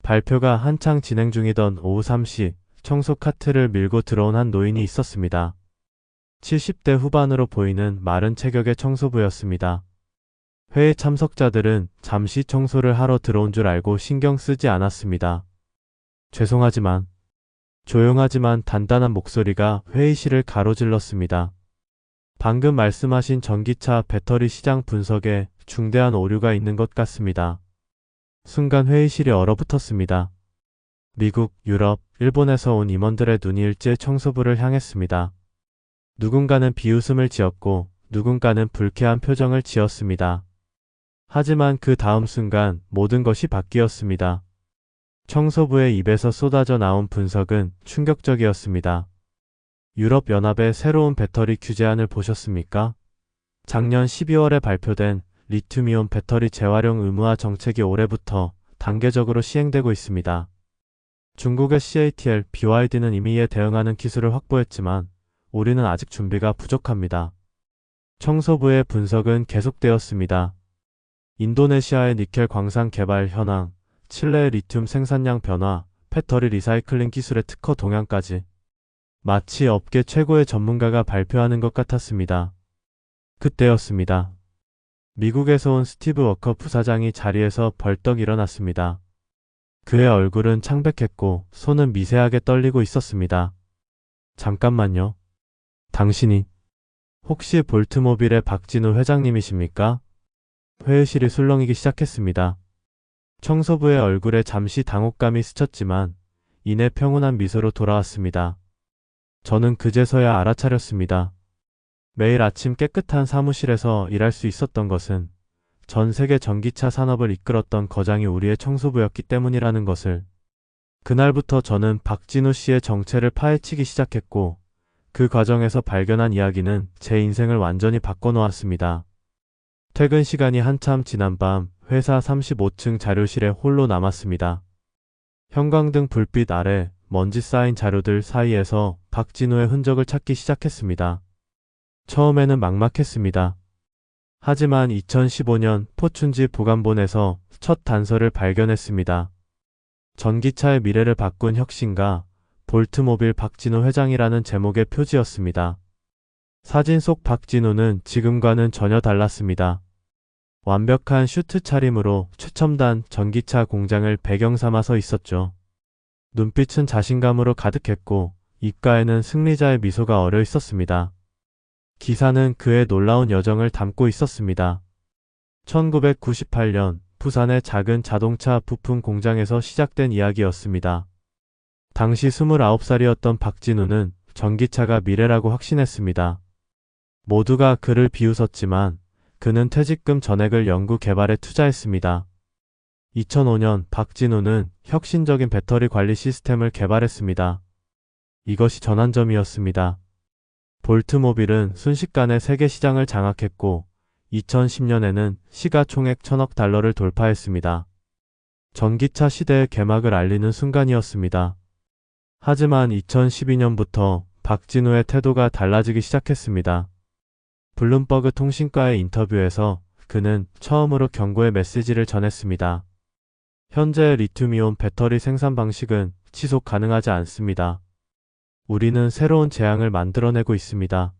발표가 한창 진행 중이던 오후 3시 청소 카트를 밀고 들어온 한 노인이 있었습니다. 70대 후반으로 보이는 마른 체격의 청소부였습니다. 회의 참석자들은 잠시 청소를 하러 들어온 줄 알고 신경 쓰지 않았습니다. 죄송하지만 조용하지만 단단한 목소리가 회의실을 가로질렀습니다. 방금 말씀하신 전기차 배터리 시장 분석에 중대한 오류가 있는 것 같습니다. 순간 회의실이 얼어붙었습니다. 미국, 유럽, 일본에서 온 임원들의 눈이 일제 청소부를 향했습니다. 누군가는 비웃음을 지었고 누군가는 불쾌한 표정을 지었습니다. 하지만 그 다음 순간 모든 것이 바뀌었습니다. 청소부의 입에서 쏟아져 나온 분석은 충격적이었습니다. 유럽연합의 새로운 배터리 규제안을 보셨습니까? 작년 12월에 발표된 리튬이온 배터리 재활용 의무화 정책이 올해부터 단계적으로 시행되고 있습니다. 중국의 CATL, BYD는 이미 이에 대응하는 기술을 확보했지만 우리는 아직 준비가 부족합니다. 청소부의 분석은 계속되었습니다. 인도네시아의 니켈 광산 개발 현황, 칠레의 리튬 생산량 변화, 배터리 리사이클링 기술의 특허 동향까지 마치 업계 최고의 전문가가 발표하는 것 같았습니다. 그때였습니다. 미국에서 온 스티브 워커 부사장이 자리에서 벌떡 일어났습니다. 그의 얼굴은 창백했고 손은 미세하게 떨리고 있었습니다. 잠깐만요. 당신이 혹시 볼트모빌의 박진우 회장님이십니까? 회의실이 술렁이기 시작했습니다. 청소부의 얼굴에 잠시 당혹감이 스쳤지만 이내 평온한 미소로 돌아왔습니다. 저는 그제서야 알아차렸습니다. 매일 아침 깨끗한 사무실에서 일할 수 있었던 것은 전 세계 전기차 산업을 이끌었던 거장이 우리의 청소부였기 때문이라는 것을. 그날부터 저는 박진우 씨의 정체를 파헤치기 시작했고 그 과정에서 발견한 이야기는 제 인생을 완전히 바꿔놓았습니다. 퇴근 시간이 한참 지난 밤 회사 35층 자료실에 홀로 남았습니다. 형광등 불빛 아래 먼지 쌓인 자료들 사이에서 박진우의 흔적을 찾기 시작했습니다. 처음에는 막막했습니다. 하지만 2015년 포춘지 보관본에서 첫 단서를 발견했습니다. 전기차의 미래를 바꾼 혁신가 볼트모빌 박진우 회장이라는 제목의 표지였습니다. 사진 속 박진우는 지금과는 전혀 달랐습니다. 완벽한 슈트 차림으로 최첨단 전기차 공장을 배경 삼아 서 있었죠. 눈빛은 자신감으로 가득했고 입가에는 승리자의 미소가 어려 있었습니다. 기사는 그의 놀라운 여정을 담고 있었습니다. 1998년 부산의 작은 자동차 부품 공장에서 시작된 이야기였습니다. 당시 29살이었던 박진우는 전기차가 미래라고 확신했습니다. 모두가 그를 비웃었지만 그는 퇴직금 전액을 연구 개발에 투자했습니다. 2005년 박진우는 혁신적인 배터리 관리 시스템을 개발했습니다. 이것이 전환점이었습니다. 볼트모빌은 순식간에 세계 시장을 장악했고 2010년에는 시가총액 1,000억 달러를 돌파했습니다. 전기차 시대의 개막을 알리는 순간이었습니다. 하지만 2012년부터 박진우의 태도가 달라지기 시작했습니다. 블룸버그 통신과의 인터뷰에서 그는 처음으로 경고의 메시지를 전했습니다. 현재의 리튬이온 배터리 생산 방식은 지속 가능하지 않습니다. 우리는 새로운 재앙을 만들어내고 있습니다.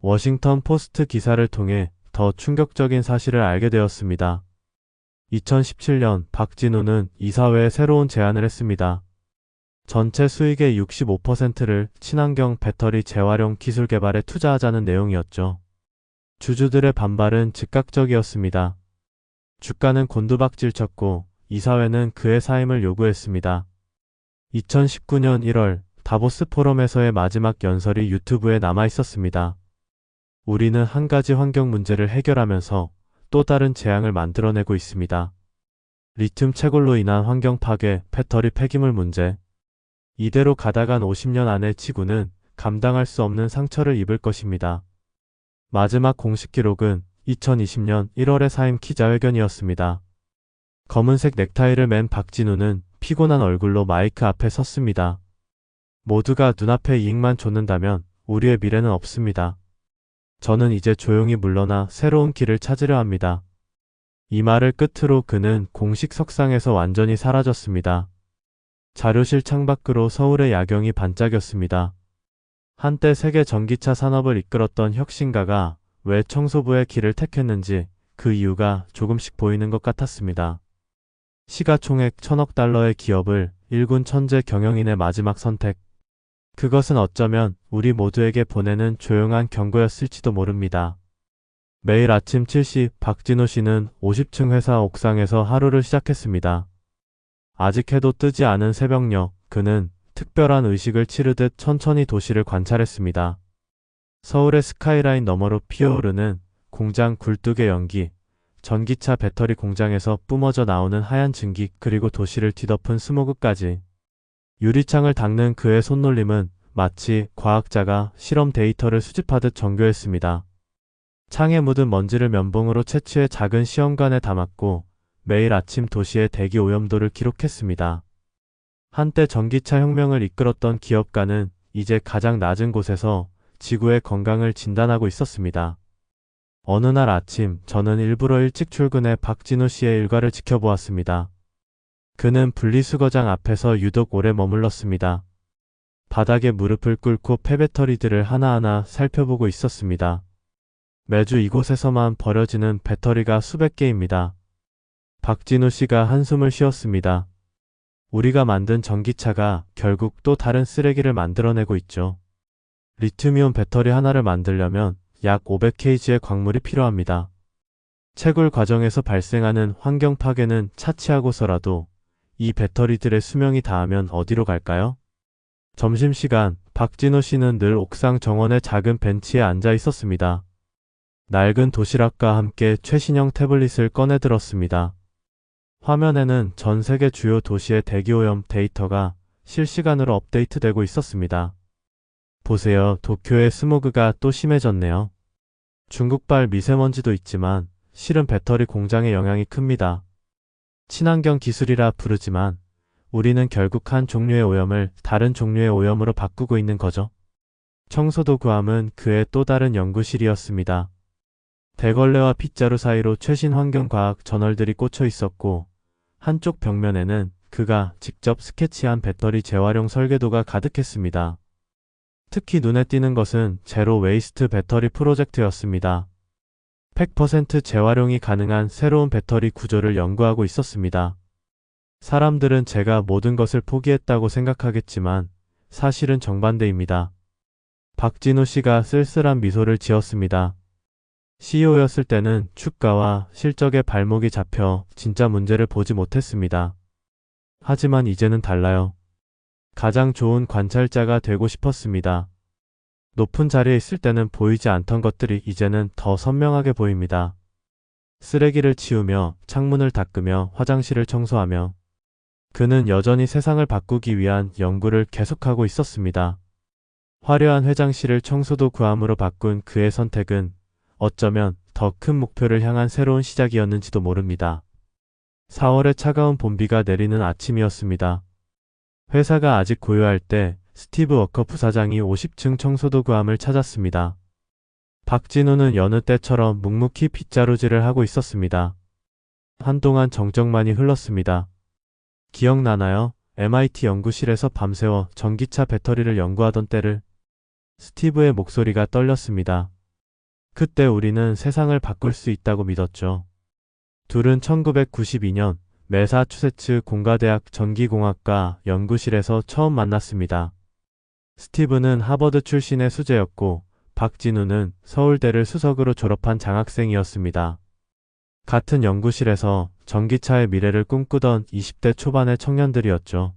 워싱턴 포스트 기사를 통해 더 충격적인 사실을 알게 되었습니다. 2017년 박진우는 이사회에 새로운 제안을 했습니다. 전체 수익의 65%를 친환경 배터리 재활용 기술 개발에 투자하자는 내용이었죠. 주주들의 반발은 즉각적이었습니다. 주가는 곤두박질 쳤고 이사회는 그의 사임을 요구했습니다. 2019년 1월 다보스 포럼에서의 마지막 연설이 유튜브에 남아 있었습니다. 우리는 한 가지 환경 문제를 해결하면서 또 다른 재앙을 만들어내고 있습니다. 리튬 채굴로 인한 환경 파괴, 배터리 폐기물 문제. 이대로 가다간 50년 안에 지구는 감당할 수 없는 상처를 입을 것입니다. 마지막 공식 기록은 2020년 1월의 사임 기자회견이었습니다. 검은색 넥타이를 맨 박진우는 피곤한 얼굴로 마이크 앞에 섰습니다. 모두가 눈앞에 이익만 좇는다면 우리의 미래는 없습니다. 저는 이제 조용히 물러나 새로운 길을 찾으려 합니다. 이 말을 끝으로 그는 공식 석상에서 완전히 사라졌습니다. 자료실 창밖으로 서울의 야경이 반짝였습니다. 한때 세계 전기차 산업을 이끌었던 혁신가가 왜 청소부의 길을 택했는지 그 이유가 조금씩 보이는 것 같았습니다. 시가총액 1,000억 달러의 기업을 일군 천재 경영인의 마지막 선택. 그것은 어쩌면 우리 모두에게 보내는 조용한 경고였을지도 모릅니다. 매일 아침 7시 박진우 씨는 50층 회사 옥상에서 하루를 시작했습니다. 아직 해도 뜨지 않은 새벽녘, 그는 특별한 의식을 치르듯 천천히 도시를 관찰했습니다. 서울의 스카이라인 너머로 피어오르는 공장 굴뚝의 연기, 전기차 배터리 공장에서 뿜어져 나오는 하얀 증기, 그리고 도시를 뒤덮은 스모그까지. 유리창을 닦는 그의 손놀림은 마치 과학자가 실험 데이터를 수집하듯 정교했습니다. 창에 묻은 먼지를 면봉으로 채취해 작은 시험관에 담았고 매일 아침 도시의 대기 오염도를 기록했습니다. 한때 전기차 혁명을 이끌었던 기업가는 이제 가장 낮은 곳에서 지구의 건강을 진단하고 있었습니다. 어느 날 아침 저는 일부러 일찍 출근해 박진우 씨의 일과를 지켜보았습니다. 그는 분리수거장 앞에서 유독 오래 머물렀습니다. 바닥에 무릎을 꿇고 폐배터리들을 하나하나 살펴보고 있었습니다. 매주 이곳에서만 버려지는 배터리가 수백 개입니다. 박진우 씨가 한숨을 쉬었습니다. 우리가 만든 전기차가 결국 또 다른 쓰레기를 만들어내고 있죠. 리튬이온 배터리 하나를 만들려면 약 500kg의 광물이 필요합니다. 채굴 과정에서 발생하는 환경 파괴는 차치하고서라도 이 배터리들의 수명이 다하면 어디로 갈까요? 점심시간, 박진우 씨는 늘 옥상 정원의 작은 벤치에 앉아 있었습니다. 낡은 도시락과 함께 최신형 태블릿을 꺼내 들었습니다. 화면에는 전 세계 주요 도시의 대기오염 데이터가 실시간으로 업데이트되고 있었습니다. 보세요, 도쿄의 스모그가 또 심해졌네요. 중국발 미세먼지도 있지만 실은 배터리 공장의 영향이 큽니다. 친환경 기술이라 부르지만 우리는 결국 한 종류의 오염을 다른 종류의 오염으로 바꾸고 있는 거죠. 청소도 구함은 그의 또 다른 연구실이었습니다. 대걸레와 빗자루 사이로 최신 환경과학 저널들이 꽂혀 있었고 한쪽 벽면에는 그가 직접 스케치한 배터리 재활용 설계도가 가득했습니다. 특히 눈에 띄는 것은 제로 웨이스트 배터리 프로젝트였습니다. 100% 재활용이 가능한 새로운 배터리 구조를 연구하고 있었습니다. 사람들은 제가 모든 것을 포기했다고 생각하겠지만 사실은 정반대입니다. 박진우 씨가 쓸쓸한 미소를 지었습니다. CEO였을 때는 주가와 실적에 발목이 잡혀 진짜 문제를 보지 못했습니다. 하지만 이제는 달라요. 가장 좋은 관찰자가 되고 싶었습니다. 높은 자리에 있을 때는 보이지 않던 것들이 이제는 더 선명하게 보입니다. 쓰레기를 치우며 창문을 닦으며 화장실을 청소하며 그는 여전히 세상을 바꾸기 위한 연구를 계속하고 있었습니다. 화려한 회장실을 청소도 구함으로 바꾼 그의 선택은 어쩌면 더 큰 목표를 향한 새로운 시작이었는지도 모릅니다. 4월의 차가운 봄비가 내리는 아침이었습니다. 회사가 아직 고요할 때 스티브 워커 부사장이 50층 청소도 구함을 찾았습니다. 박진우는 여느 때처럼 묵묵히 빗자루질을 하고 있었습니다. 한동안 정적만이 흘렀습니다. 기억나나요? MIT 연구실에서 밤새워 전기차 배터리를 연구하던 때를. 스티브의 목소리가 떨렸습니다. 그때 우리는 세상을 바꿀 수 있다고 믿었죠. 둘은 1992년 매사추세츠 공가대학 전기공학과 연구실에서 처음 만났습니다. 스티브는 하버드 출신의 수재였고 박진우는 서울대를 수석으로 졸업한 장학생이었습니다. 같은 연구실에서 전기차의 미래를 꿈꾸던 20대 초반의 청년들이었죠.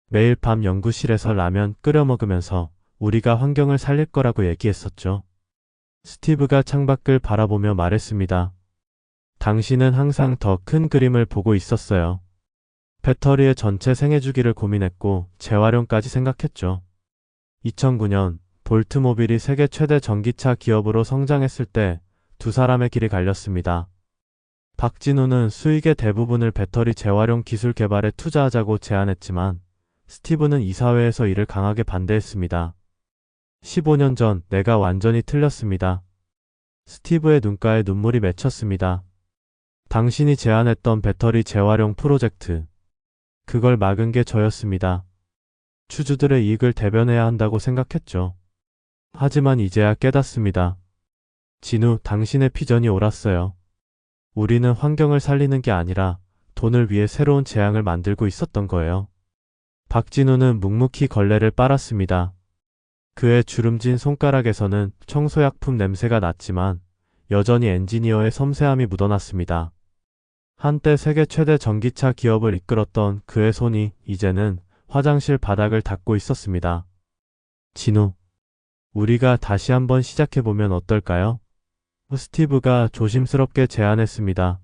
매일 밤 연구실에서 라면 끓여 먹으면서 우리가 환경을 살릴 거라고 얘기했었죠. 스티브가 창밖을 바라보며 말했습니다. 당신은 항상 더 큰 그림을 보고 있었어요. 배터리의 전체 생애주기를 고민했고 재활용까지 생각했죠. 2009년 볼트모빌이 세계 최대 전기차 기업으로 성장했을 때 두 사람의 길이 갈렸습니다. 박진우는 수익의 대부분을 배터리 재활용 기술 개발에 투자하자고 제안했지만 스티브는 이사회에서 이를 강하게 반대했습니다. 15년 전 내가 완전히 틀렸습니다. 스티브의 눈가에 눈물이 맺혔습니다. 당신이 제안했던 배터리 재활용 프로젝트. 그걸 막은 게 저였습니다. 주주들의 이익을 대변해야 한다고 생각했죠. 하지만 이제야 깨닫습니다. 진우, 당신의 비전이 옳았어요. 우리는 환경을 살리는 게 아니라 돈을 위해 새로운 재앙을 만들고 있었던 거예요. 박진우는 묵묵히 걸레를 빨았습니다. 그의 주름진 손가락에서는 청소약품 냄새가 났지만 여전히 엔지니어의 섬세함이 묻어났습니다. 한때 세계 최대 전기차 기업을 이끌었던 그의 손이 이제는 화장실 바닥을 닦고 있었습니다. 진우, 우리가 다시 한번 시작해보면 어떨까요? 스티브가 조심스럽게 제안했습니다.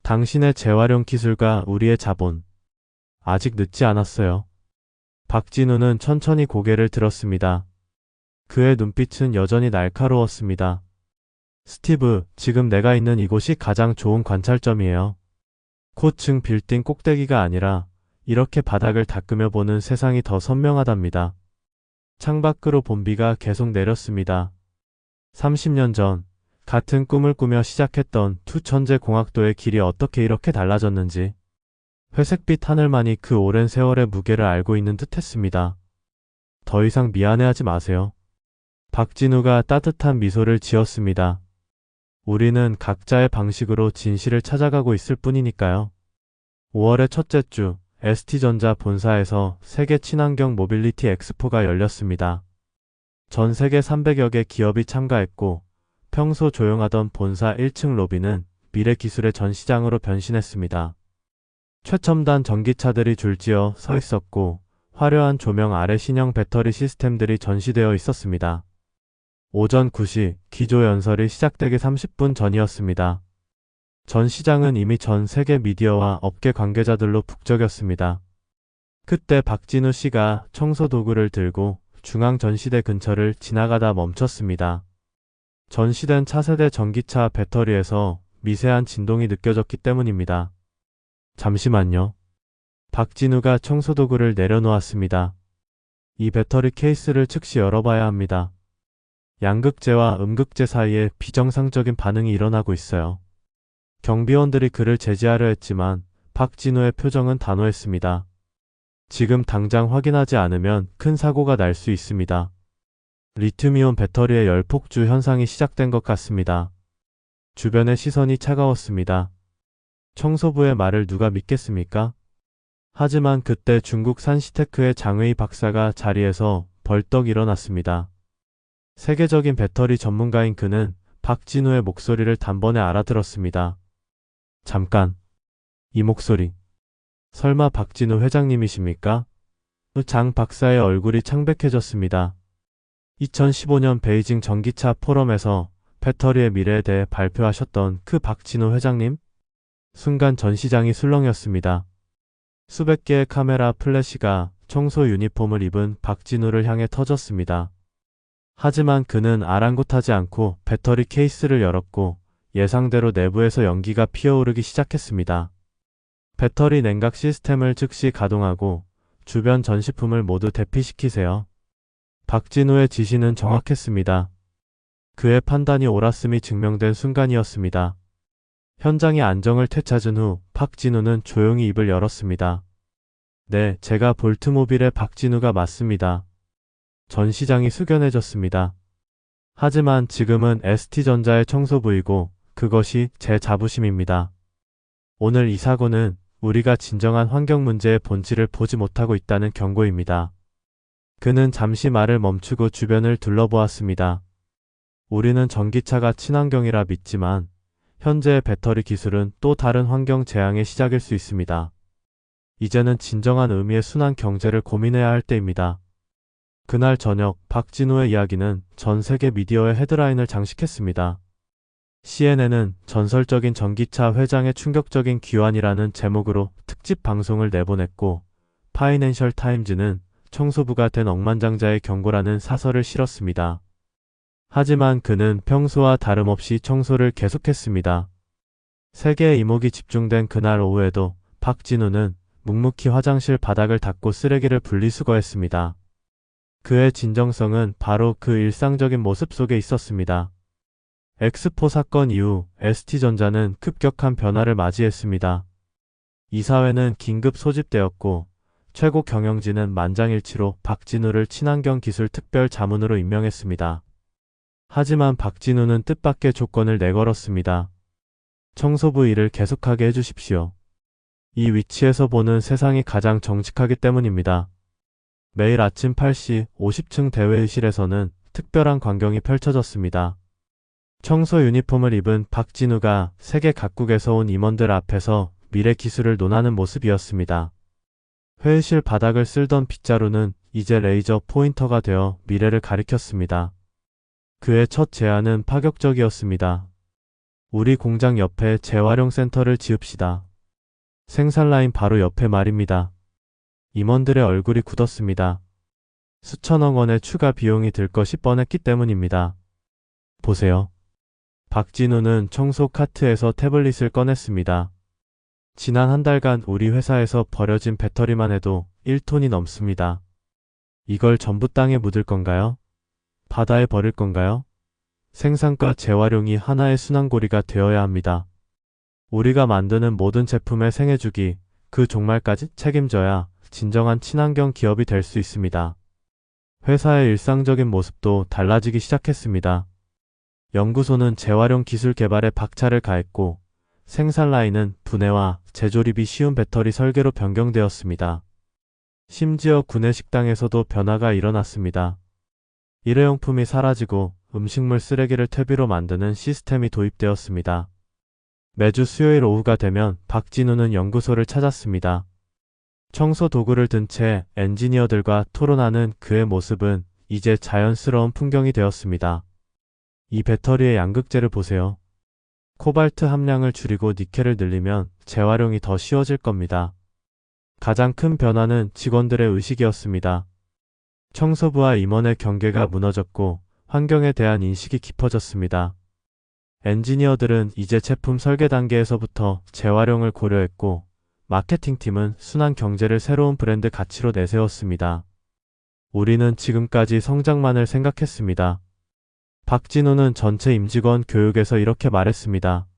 당신의 재활용 기술과 우리의 자본. 아직 늦지 않았어요. 박진우는 천천히 고개를 들었습니다. 그의 눈빛은 여전히 날카로웠습니다. 스티브, 지금 내가 있는 이곳이 가장 좋은 관찰점이에요. 고층 빌딩 꼭대기가 아니라 이렇게 바닥을 닦으며 보는 세상이 더 선명하답니다. 창밖으로 봄 비가 계속 내렸습니다. 30년 전 같은 꿈을 꾸며 시작했던 두 천재 공학도의 길이 어떻게 이렇게 달라졌는지 회색빛 하늘만이 그 오랜 세월의 무게를 알고 있는 듯 했습니다. 더 이상 미안해하지 마세요. 박진우가 따뜻한 미소를 지었습니다. 우리는 각자의 방식으로 진실을 찾아가고 있을 뿐이니까요. 5월의 첫째 주, ST전자 본사에서 세계 친환경 모빌리티 엑스포가 열렸습니다. 전 세계 300여 개 기업이 참가했고, 평소 조용하던 본사 1층 로비는 미래 기술의 전시장으로 변신했습니다. 최첨단 전기차들이 줄지어 서 있었고, 화려한 조명 아래 신형 배터리 시스템들이 전시되어 있었습니다. 오전 9시 기조 연설이 시작되기 30분 전이었습니다. 전시장은 이미 전 세계 미디어와 업계 관계자들로 북적였습니다. 그때 박진우 씨가 청소 도구를 들고 중앙 전시대 근처를 지나가다 멈췄습니다. 전시된 차세대 전기차 배터리에서 미세한 진동이 느껴졌기 때문입니다. 잠시만요. 박진우가 청소 도구를 내려놓았습니다. 이 배터리 케이스를 즉시 열어봐야 합니다. 양극재와 음극재 사이에 비정상적인 반응이 일어나고 있어요. 경비원들이 그를 제지하려 했지만 박진우의 표정은 단호했습니다. 지금 당장 확인하지 않으면 큰 사고가 날 수 있습니다. 리튬이온 배터리의 열폭주 현상이 시작된 것 같습니다. 주변의 시선이 차가웠습니다. 청소부의 말을 누가 믿겠습니까? 하지만 그때 중국 산시테크의 장웨이 박사가 자리에서 벌떡 일어났습니다. 세계적인 배터리 전문가인 그는 박진우의 목소리를 단번에 알아들었습니다. 잠깐, 이 목소리. 설마 박진우 회장님이십니까? 장 박사의 얼굴이 창백해졌습니다. 2015년 베이징 전기차 포럼에서 배터리의 미래에 대해 발표하셨던 그 박진우 회장님? 순간 전시장이 술렁였습니다. 수백 개의 카메라 플래시가 청소 유니폼을 입은 박진우를 향해 터졌습니다. 하지만 그는 아랑곳하지 않고 배터리 케이스를 열었고 예상대로 내부에서 연기가 피어오르기 시작했습니다. 배터리 냉각 시스템을 즉시 가동하고 주변 전시품을 모두 대피시키세요. 박진우의 지시는 정확했습니다. 그의 판단이 옳았음이 증명된 순간이었습니다. 현장의 안정을 되찾은 후 박진우는 조용히 입을 열었습니다. 네, 제가 볼트모빌의 박진우가 맞습니다. 전시장이 숙연해졌습니다. 하지만 지금은 ST전자의 청소부이고 그것이 제 자부심입니다. 오늘 이 사고는 우리가 진정한 환경 문제의 본질을 보지 못하고 있다는 경고입니다. 그는 잠시 말을 멈추고 주변을 둘러보았습니다. 우리는 전기차가 친환경이라 믿지만 현재의 배터리 기술은 또 다른 환경 재앙의 시작일 수 있습니다. 이제는 진정한 의미의 순환 경제를 고민해야 할 때입니다. 그날 저녁 박진우의 이야기는 전 세계 미디어의 헤드라인을 장식했습니다. CNN은 전설적인 전기차 회장의 충격적인 귀환이라는 제목으로 특집 방송을 내보냈고 파이낸셜 타임즈는 청소부가 된 억만장자의 경고라는 사설을 실었습니다. 하지만 그는 평소와 다름없이 청소를 계속했습니다. 세계의 이목이 집중된 그날 오후에도 박진우는 묵묵히 화장실 바닥을 닦고 쓰레기를 분리수거했습니다. 그의 진정성은 바로 그 일상적인 모습 속에 있었습니다. 엑스포 사건 이후 ST전자는 급격한 변화를 맞이했습니다. 이사회는 긴급 소집되었고 최고 경영진은 만장일치로 박진우를 친환경 기술 특별 자문으로 임명했습니다. 하지만 박진우는 뜻밖의 조건을 내걸었습니다. 청소부 일을 계속하게 해주십시오. 이 위치에서 보는 세상이 가장 정직하기 때문입니다. 매일 아침 8시 50층 대회의실에서는 특별한 광경이 펼쳐졌습니다. 청소 유니폼을 입은 박진우가 세계 각국에서 온 임원들 앞에서 미래 기술을 논하는 모습이었습니다. 회의실 바닥을 쓸던 빗자루는 이제 레이저 포인터가 되어 미래를 가리켰습니다. 그의 첫 제안은 파격적이었습니다. 우리 공장 옆에 재활용 센터를 지읍시다. 생산 라인 바로 옆에 말입니다. 임원들의 얼굴이 굳었습니다. 수천억 원의 추가 비용이 들 것이 뻔했기 때문입니다. 보세요. 박진우는 청소 카트에서 태블릿을 꺼냈습니다. 지난 한 달간 우리 회사에서 버려진 배터리만 해도 1톤이 넘습니다. 이걸 전부 땅에 묻을 건가요? 바다에 버릴 건가요? 생산과 재활용이 하나의 순환고리가 되어야 합니다. 우리가 만드는 모든 제품의 생애주기, 그 종말까지 책임져야 진정한 친환경 기업이 될 수 있습니다. 회사의 일상적인 모습도 달라지기 시작했습니다. 연구소는 재활용 기술 개발에 박차를 가했고, 생산 라인은 분해와 재조립이 쉬운 배터리 설계로 변경되었습니다. 심지어 구내 식당에서도 변화가 일어났습니다. 일회용품이 사라지고 음식물 쓰레기를 퇴비로 만드는 시스템이 도입되었습니다. 매주 수요일 오후가 되면 박진우는 연구소를 찾았습니다. 청소 도구를 든 채 엔지니어들과 토론하는 그의 모습은 이제 자연스러운 풍경이 되었습니다. 이 배터리의 양극재를 보세요. 코발트 함량을 줄이고 니켈을 늘리면 재활용이 더 쉬워질 겁니다. 가장 큰 변화는 직원들의 의식이었습니다. 청소부와 임원의 경계가 무너졌고 환경에 대한 인식이 깊어졌습니다. 엔지니어들은 이제 제품 설계 단계에서부터 재활용을 고려했고, 마케팅팀은 순환 경제를 새로운 브랜드 가치로 내세웠습니다. 우리는 지금까지 성장만을 생각했습니다. 박진우는 전체 임직원 교육에서 이렇게 말했습니다.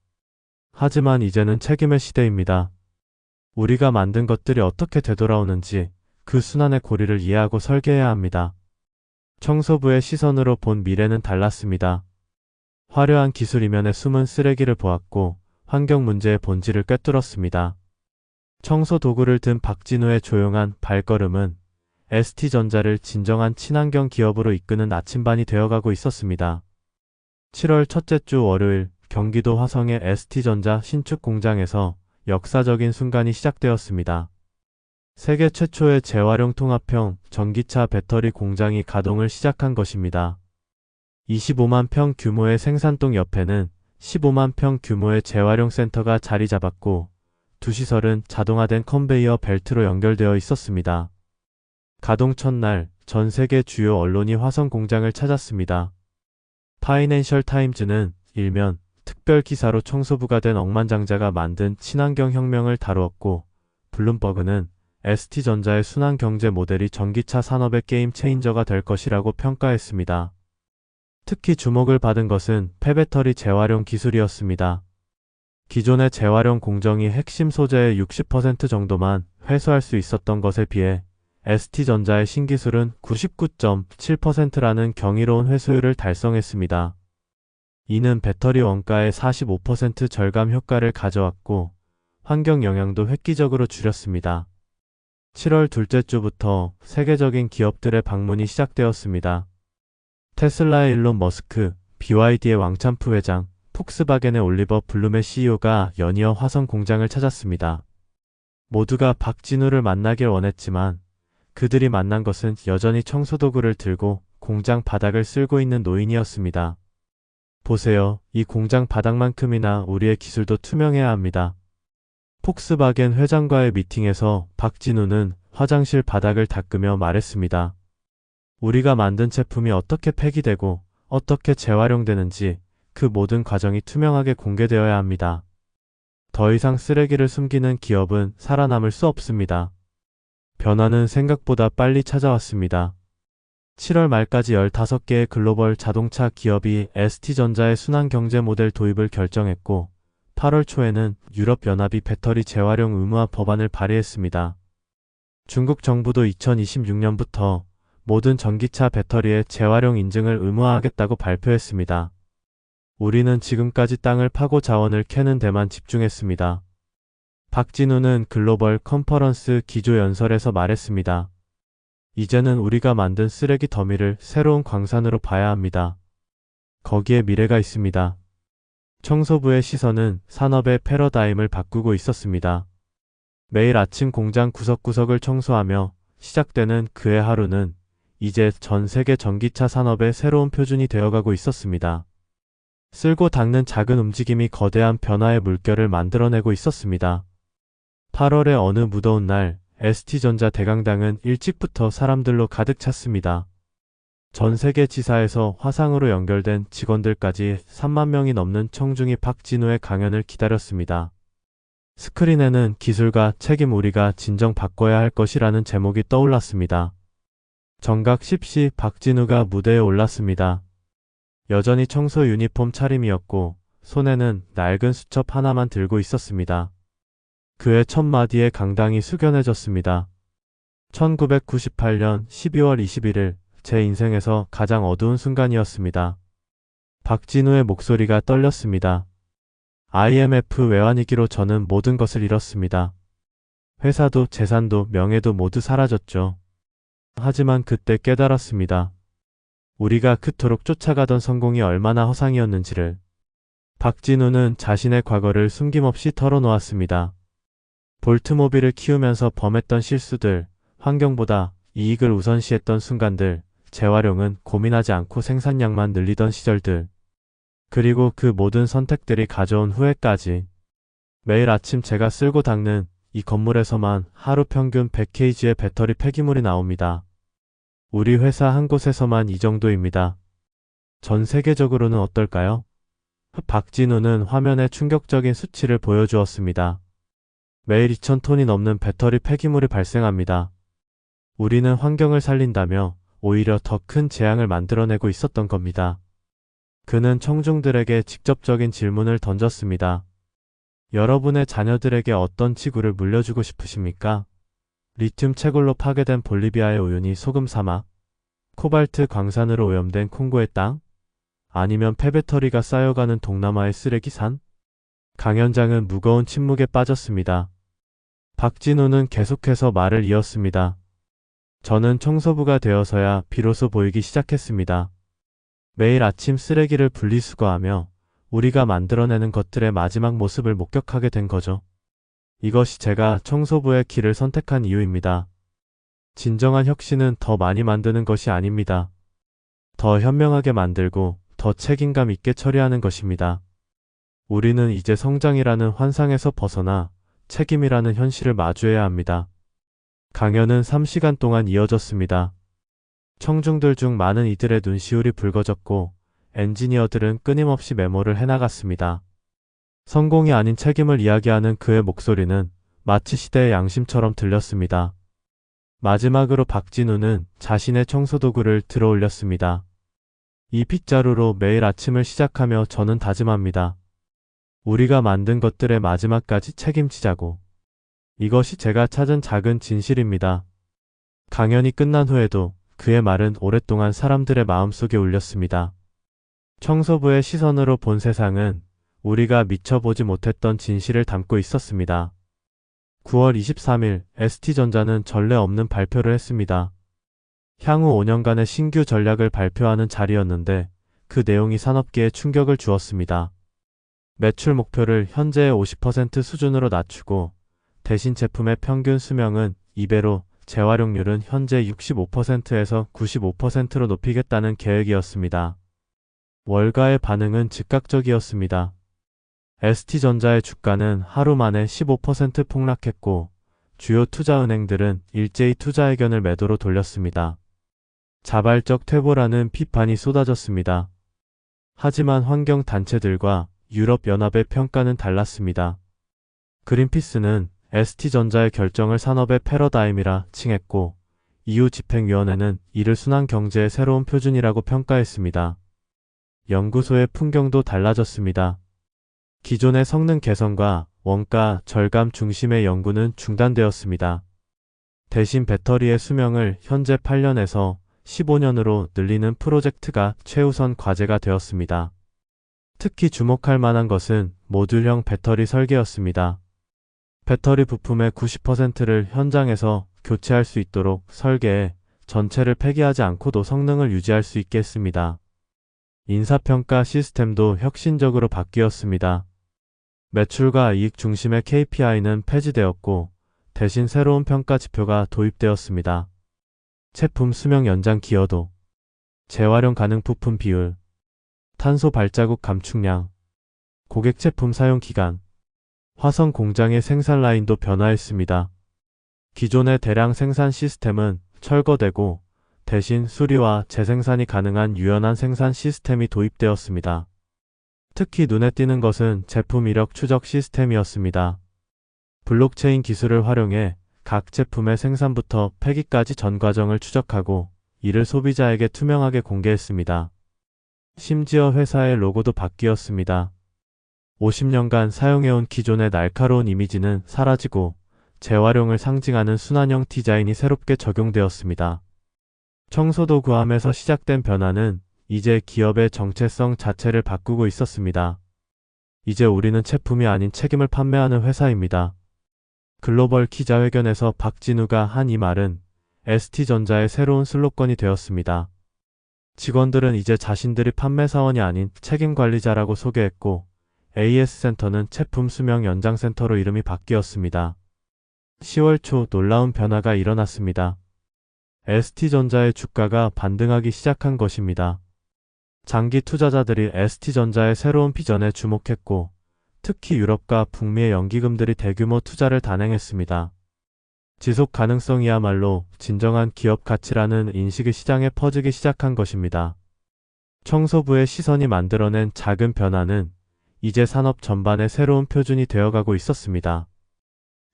하지만 이제는 책임의 시대입니다. 우리가 만든 것들이 어떻게 되돌아오는지 그 순환의 고리를 이해하고 설계해야 합니다. 청소부의 시선으로 본 미래는 달랐습니다. 화려한 기술 이면에 숨은 쓰레기를 보았고 환경 문제의 본질을 꿰뚫었습니다. 청소 도구를 든 박진우의 조용한 발걸음은 ST전자를 진정한 친환경 기업으로 이끄는 나침반이 되어가고 있었습니다. 7월 첫째 주 월요일 경기도 화성의 ST전자 신축 공장에서 역사적인 순간이 시작되었습니다. 세계 최초의 재활용 통합형 전기차 배터리 공장이 가동을 시작한 것입니다. 25만 평 규모의 생산동 옆에는 15만 평 규모의 재활용 센터가 자리 잡았고 두 시설은 자동화된 컨베이어 벨트로 연결되어 있었습니다. 가동 첫날 전 세계 주요 언론이 화성 공장을 찾았습니다. 파이낸셜 타임즈는 일면 특별 기사로 청소부가 된 억만장자가 만든 친환경 혁명을 다루었고, 블룸버그는 ST전자의 순환 경제 모델이 전기차 산업의 게임 체인저가 될 것이라고 평가했습니다. 특히 주목을 받은 것은 폐배터리 재활용 기술이었습니다. 기존의 재활용 공정이 핵심 소재의 60% 정도만 회수할 수 있었던 것에 비해 ST전자의 신기술은 99.7%라는 경이로운 회수율을 달성했습니다. 이는 배터리 원가의 45% 절감 효과를 가져왔고 환경 영향도 획기적으로 줄였습니다. 7월 둘째 주부터 세계적인 기업들의 방문이 시작되었습니다. 테슬라의 일론 머스크, BYD의 왕찬프 회장, 폭스바겐의 올리버 블룸의 CEO가 연이어 화성 공장을 찾았습니다. 모두가 박진우를 만나길 원했지만 그들이 만난 것은 여전히 청소도구를 들고 공장 바닥을 쓸고 있는 노인이었습니다. 보세요. 이 공장 바닥만큼이나 우리의 기술도 투명해야 합니다. 폭스바겐 회장과의 미팅에서 박진우는 화장실 바닥을 닦으며 말했습니다. 우리가 만든 제품이 어떻게 폐기되고 어떻게 재활용되는지 그 모든 과정이 투명하게 공개되어야 합니다. 더 이상 쓰레기를 숨기는 기업은 살아남을 수 없습니다. 변화는 생각보다 빨리 찾아왔습니다. 7월 말까지 15개의 글로벌 자동차 기업이 ST전자의 순환 경제 모델 도입을 결정했고 8월 초에는 유럽연합이 배터리 재활용 의무화 법안을 발의했습니다. 중국 정부도 2026년부터 모든 전기차 배터리의 재활용 인증을 의무화하겠다고 발표했습니다. 우리는 지금까지 땅을 파고 자원을 캐는 데만 집중했습니다. 박진우는 글로벌 컨퍼런스 기조연설에서 말했습니다. 이제는 우리가 만든 쓰레기 더미를 새로운 광산으로 봐야 합니다. 거기에 미래가 있습니다. 청소부의 시선은 산업의 패러다임을 바꾸고 있었습니다. 매일 아침 공장 구석구석을 청소하며 시작되는 그의 하루는 이제 전 세계 전기차 산업의 새로운 표준이 되어가고 있었습니다. 쓸고 닦는 작은 움직임이 거대한 변화의 물결을 만들어내고 있었습니다. 8월의 어느 무더운 날, ST전자 대강당은 일찍부터 사람들로 가득 찼습니다. 전 세계 지사에서 화상으로 연결된 직원들까지 3만 명이 넘는 청중이 박진우의 강연을 기다렸습니다. 스크린에는 기술과 책임 우리가 진정 바꿔야 할 것이라는 제목이 떠올랐습니다. 정각 10시 박진우가 무대에 올랐습니다. 여전히 청소 유니폼 차림이었고 손에는 낡은 수첩 하나만 들고 있었습니다. 그의 첫 마디에 강당이 숙연해졌습니다. 1998년 12월 21일 제 인생에서 가장 어두운 순간이었습니다. 박진우의 목소리가 떨렸습니다. IMF 외환위기로 저는 모든 것을 잃었습니다. 회사도 재산도 명예도 모두 사라졌죠. 하지만 그때 깨달았습니다. 우리가 그토록 쫓아가던 성공이 얼마나 허상이었는지를. 박진우는 자신의 과거를 숨김없이 털어놓았습니다. 볼트모빌을 키우면서 범했던 실수들, 환경보다 이익을 우선시했던 순간들, 재활용은 고민하지 않고 생산량만 늘리던 시절들, 그리고 그 모든 선택들이 가져온 후회까지. 매일 아침 제가 쓸고 닦는 이 건물에서만 하루 평균 100kg의 배터리 폐기물이 나옵니다. 우리 회사 한 곳에서만 이 정도입니다. 전 세계적으로는 어떨까요? 박진우는 화면에 충격적인 수치를 보여주었습니다. 매일 2,000톤이 넘는 배터리 폐기물이 발생합니다. 우리는 환경을 살린다며 오히려 더 큰 재앙을 만들어내고 있었던 겁니다. 그는 청중들에게 직접적인 질문을 던졌습니다. 여러분의 자녀들에게 어떤 지구를 물려주고 싶으십니까? 리튬 채굴로 파괴된 볼리비아의 우유니 소금 사막? 코발트 광산으로 오염된 콩고의 땅? 아니면 폐배터리가 쌓여가는 동남아의 쓰레기 산? 강연장은 무거운 침묵에 빠졌습니다. 박진우는 계속해서 말을 이었습니다. 저는 청소부가 되어서야 비로소 보이기 시작했습니다. 매일 아침 쓰레기를 분리수거하며 우리가 만들어내는 것들의 마지막 모습을 목격하게 된 거죠. 이것이 제가 청소부의 길을 선택한 이유입니다. 진정한 혁신은 더 많이 만드는 것이 아닙니다. 더 현명하게 만들고 더 책임감 있게 처리하는 것입니다. 우리는 이제 성장이라는 환상에서 벗어나 책임이라는 현실을 마주해야 합니다. 강연은 3시간 동안 이어졌습니다. 청중들 중 많은 이들의 눈시울이 붉어졌고 엔지니어들은 끊임없이 메모를 해나갔습니다. 성공이 아닌 책임을 이야기하는 그의 목소리는 마치 시대의 양심처럼 들렸습니다. 마지막으로 박진우는 자신의 청소도구를 들어 올렸습니다. 이 빗자루로 매일 아침을 시작하며 저는 다짐합니다. 우리가 만든 것들의 마지막까지 책임지자고. 이것이 제가 찾은 작은 진실입니다. 강연이 끝난 후에도 그의 말은 오랫동안 사람들의 마음속에 울렸습니다. 청소부의 시선으로 본 세상은 우리가 미처 보지 못했던 진실을 담고 있었습니다. 9월 23일 ST전자는 전례 없는 발표를 했습니다. 향후 5년간의 신규 전략을 발표하는 자리였는데 그 내용이 산업계에 충격을 주었습니다. 매출 목표를 현재의 50% 수준으로 낮추고 대신 제품의 평균 수명은 2배로 재활용률은 현재 65%에서 95%로 높이겠다는 계획이었습니다. 월가의 반응은 즉각적이었습니다. ST전자의 주가는 하루 만에 15% 폭락했고 주요 투자은행들은 일제히 투자 의견을 매도로 돌렸습니다. 자발적 퇴보라는 비판이 쏟아졌습니다. 하지만 환경단체들과 유럽연합의 평가는 달랐습니다. 그린피스는 ST전자의 결정을 산업의 패러다임이라 칭했고 EU 집행위원회는 이를 순환경제의 새로운 표준이라고 평가했습니다. 연구소의 풍경도 달라졌습니다. 기존의 성능 개선과 원가 절감 중심의 연구는 중단되었습니다. 대신 배터리의 수명을 현재 8년에서 15년으로 늘리는 프로젝트가 최우선 과제가 되었습니다. 특히 주목할 만한 것은 모듈형 배터리 설계였습니다. 배터리 부품의 90%를 현장에서 교체할 수 있도록 설계해 전체를 폐기하지 않고도 성능을 유지할 수 있게 했습니다. 인사평가 시스템도 혁신적으로 바뀌었습니다. 매출과 이익 중심의 KPI는 폐지되었고 대신 새로운 평가 지표가 도입되었습니다. 제품 수명 연장 기여도, 재활용 가능 부품 비율, 탄소 발자국 감축량, 고객 제품 사용 기간, 화성 공장의 생산 라인도 변화했습니다. 기존의 대량 생산 시스템은 철거되고 대신 수리와 재생산이 가능한 유연한 생산 시스템이 도입되었습니다. 특히 눈에 띄는 것은 제품 이력 추적 시스템이었습니다. 블록체인 기술을 활용해 각 제품의 생산부터 폐기까지 전 과정을 추적하고 이를 소비자에게 투명하게 공개했습니다. 심지어 회사의 로고도 바뀌었습니다. 50년간 사용해온 기존의 날카로운 이미지는 사라지고 재활용을 상징하는 순환형 디자인이 새롭게 적용되었습니다. 청소도구함에서 시작된 변화는 이제 기업의 정체성 자체를 바꾸고 있었습니다. 이제 우리는 제품이 아닌 책임을 판매하는 회사입니다. 글로벌 기자회견에서 박진우가 한 이 말은 ST전자의 새로운 슬로건이 되었습니다. 직원들은 이제 자신들이 판매사원이 아닌 책임관리자라고 소개했고 AS센터는 제품 수명 연장센터로 이름이 바뀌었습니다. 10월 초 놀라운 변화가 일어났습니다. ST전자의 주가가 반등하기 시작한 것입니다. 장기 투자자들이 ST전자의 새로운 비전에 주목했고 특히 유럽과 북미의 연기금들이 대규모 투자를 단행했습니다. 지속 가능성이야말로 진정한 기업 가치라는 인식이 시장에 퍼지기 시작한 것입니다. 청소부의 시선이 만들어낸 작은 변화는 이제 산업 전반의 새로운 표준이 되어가고 있었습니다.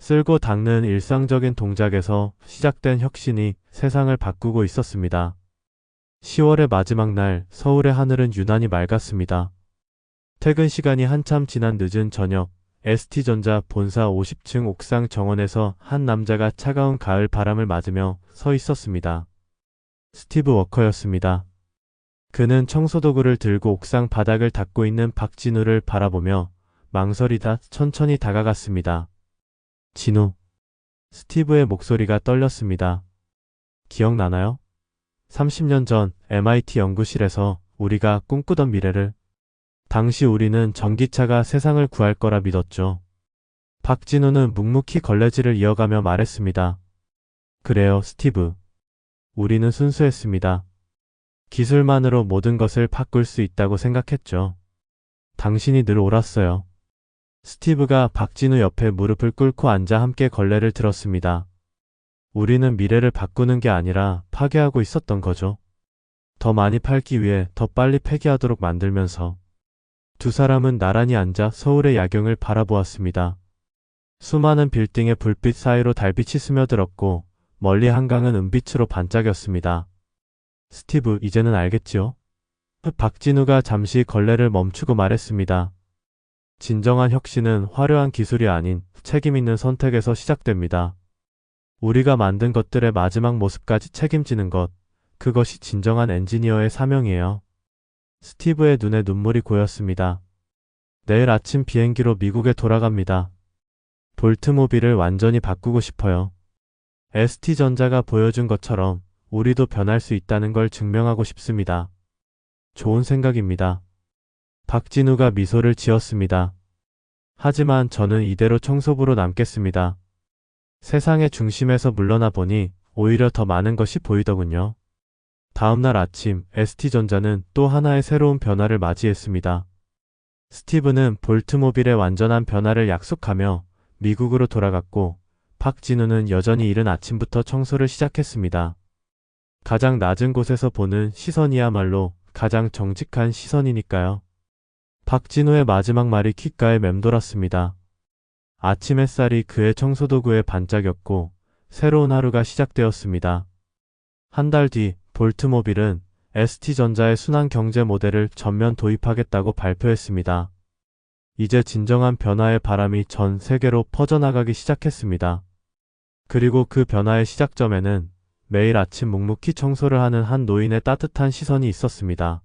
쓸고 닦는 일상적인 동작에서 시작된 혁신이 세상을 바꾸고 있었습니다. 10월의 마지막 날 서울의 하늘은 유난히 맑았습니다. 퇴근 시간이 한참 지난 늦은 저녁, ST전자 본사 50층 옥상 정원에서 한 남자가 차가운 가을 바람을 맞으며 서 있었습니다. 스티브 워커였습니다. 그는 청소도구를 들고 옥상 바닥을 닦고 있는 박진우를 바라보며 망설이다 천천히 다가갔습니다. 진우. 스티브의 목소리가 떨렸습니다. 기억나나요? 30년 전 MIT 연구실에서 우리가 꿈꾸던 미래를. 당시 우리는 전기차가 세상을 구할 거라 믿었죠. 박진우는 묵묵히 걸레질을 이어가며 말했습니다. 그래요, 스티브. 우리는 순수했습니다. 기술만으로 모든 것을 바꿀 수 있다고 생각했죠. 당신이 늘 옳았어요. 스티브가 박진우 옆에 무릎을 꿇고 앉아 함께 걸레를 들었습니다. 우리는 미래를 바꾸는 게 아니라 파괴하고 있었던 거죠. 더 많이 팔기 위해 더 빨리 폐기하도록 만들면서. 두 사람은 나란히 앉아 서울의 야경을 바라보았습니다. 수많은 빌딩의 불빛 사이로 달빛이 스며들었고 멀리 한강은 은빛으로 반짝였습니다. 스티브, 이제는 알겠지요? 박진우가 잠시 걸레를 멈추고 말했습니다. 진정한 혁신은 화려한 기술이 아닌 책임 있는 선택에서 시작됩니다. 우리가 만든 것들의 마지막 모습까지 책임지는 것, 그것이 진정한 엔지니어의 사명이에요. 스티브의 눈에 눈물이 고였습니다. 내일 아침 비행기로 미국에 돌아갑니다. 볼트모빌을 완전히 바꾸고 싶어요. ST전자가 보여준 것처럼 우리도 변할 수 있다는 걸 증명하고 싶습니다. 좋은 생각입니다. 박진우가 미소를 지었습니다. 하지만 저는 이대로 청소부로 남겠습니다. 세상의 중심에서 물러나 보니 오히려 더 많은 것이 보이더군요. 다음날 아침 ST전자는 또 하나의 새로운 변화를 맞이했습니다. 스티브는 볼트모빌의 완전한 변화를 약속하며 미국으로 돌아갔고 박진우는 여전히 이른 아침부터 청소를 시작했습니다. 가장 낮은 곳에서 보는 시선이야말로 가장 정직한 시선이니까요. 박진우의 마지막 말이 귓가에 맴돌았습니다. 아침 햇살이 그의 청소도구에 반짝였고 새로운 하루가 시작되었습니다. 한 달 뒤 볼트모빌은 ST전자의 순환 경제 모델을 전면 도입하겠다고 발표했습니다. 이제 진정한 변화의 바람이 전 세계로 퍼져나가기 시작했습니다. 그리고 그 변화의 시작점에는 매일 아침 묵묵히 청소를 하는 한 노인의 따뜻한 시선이 있었습니다.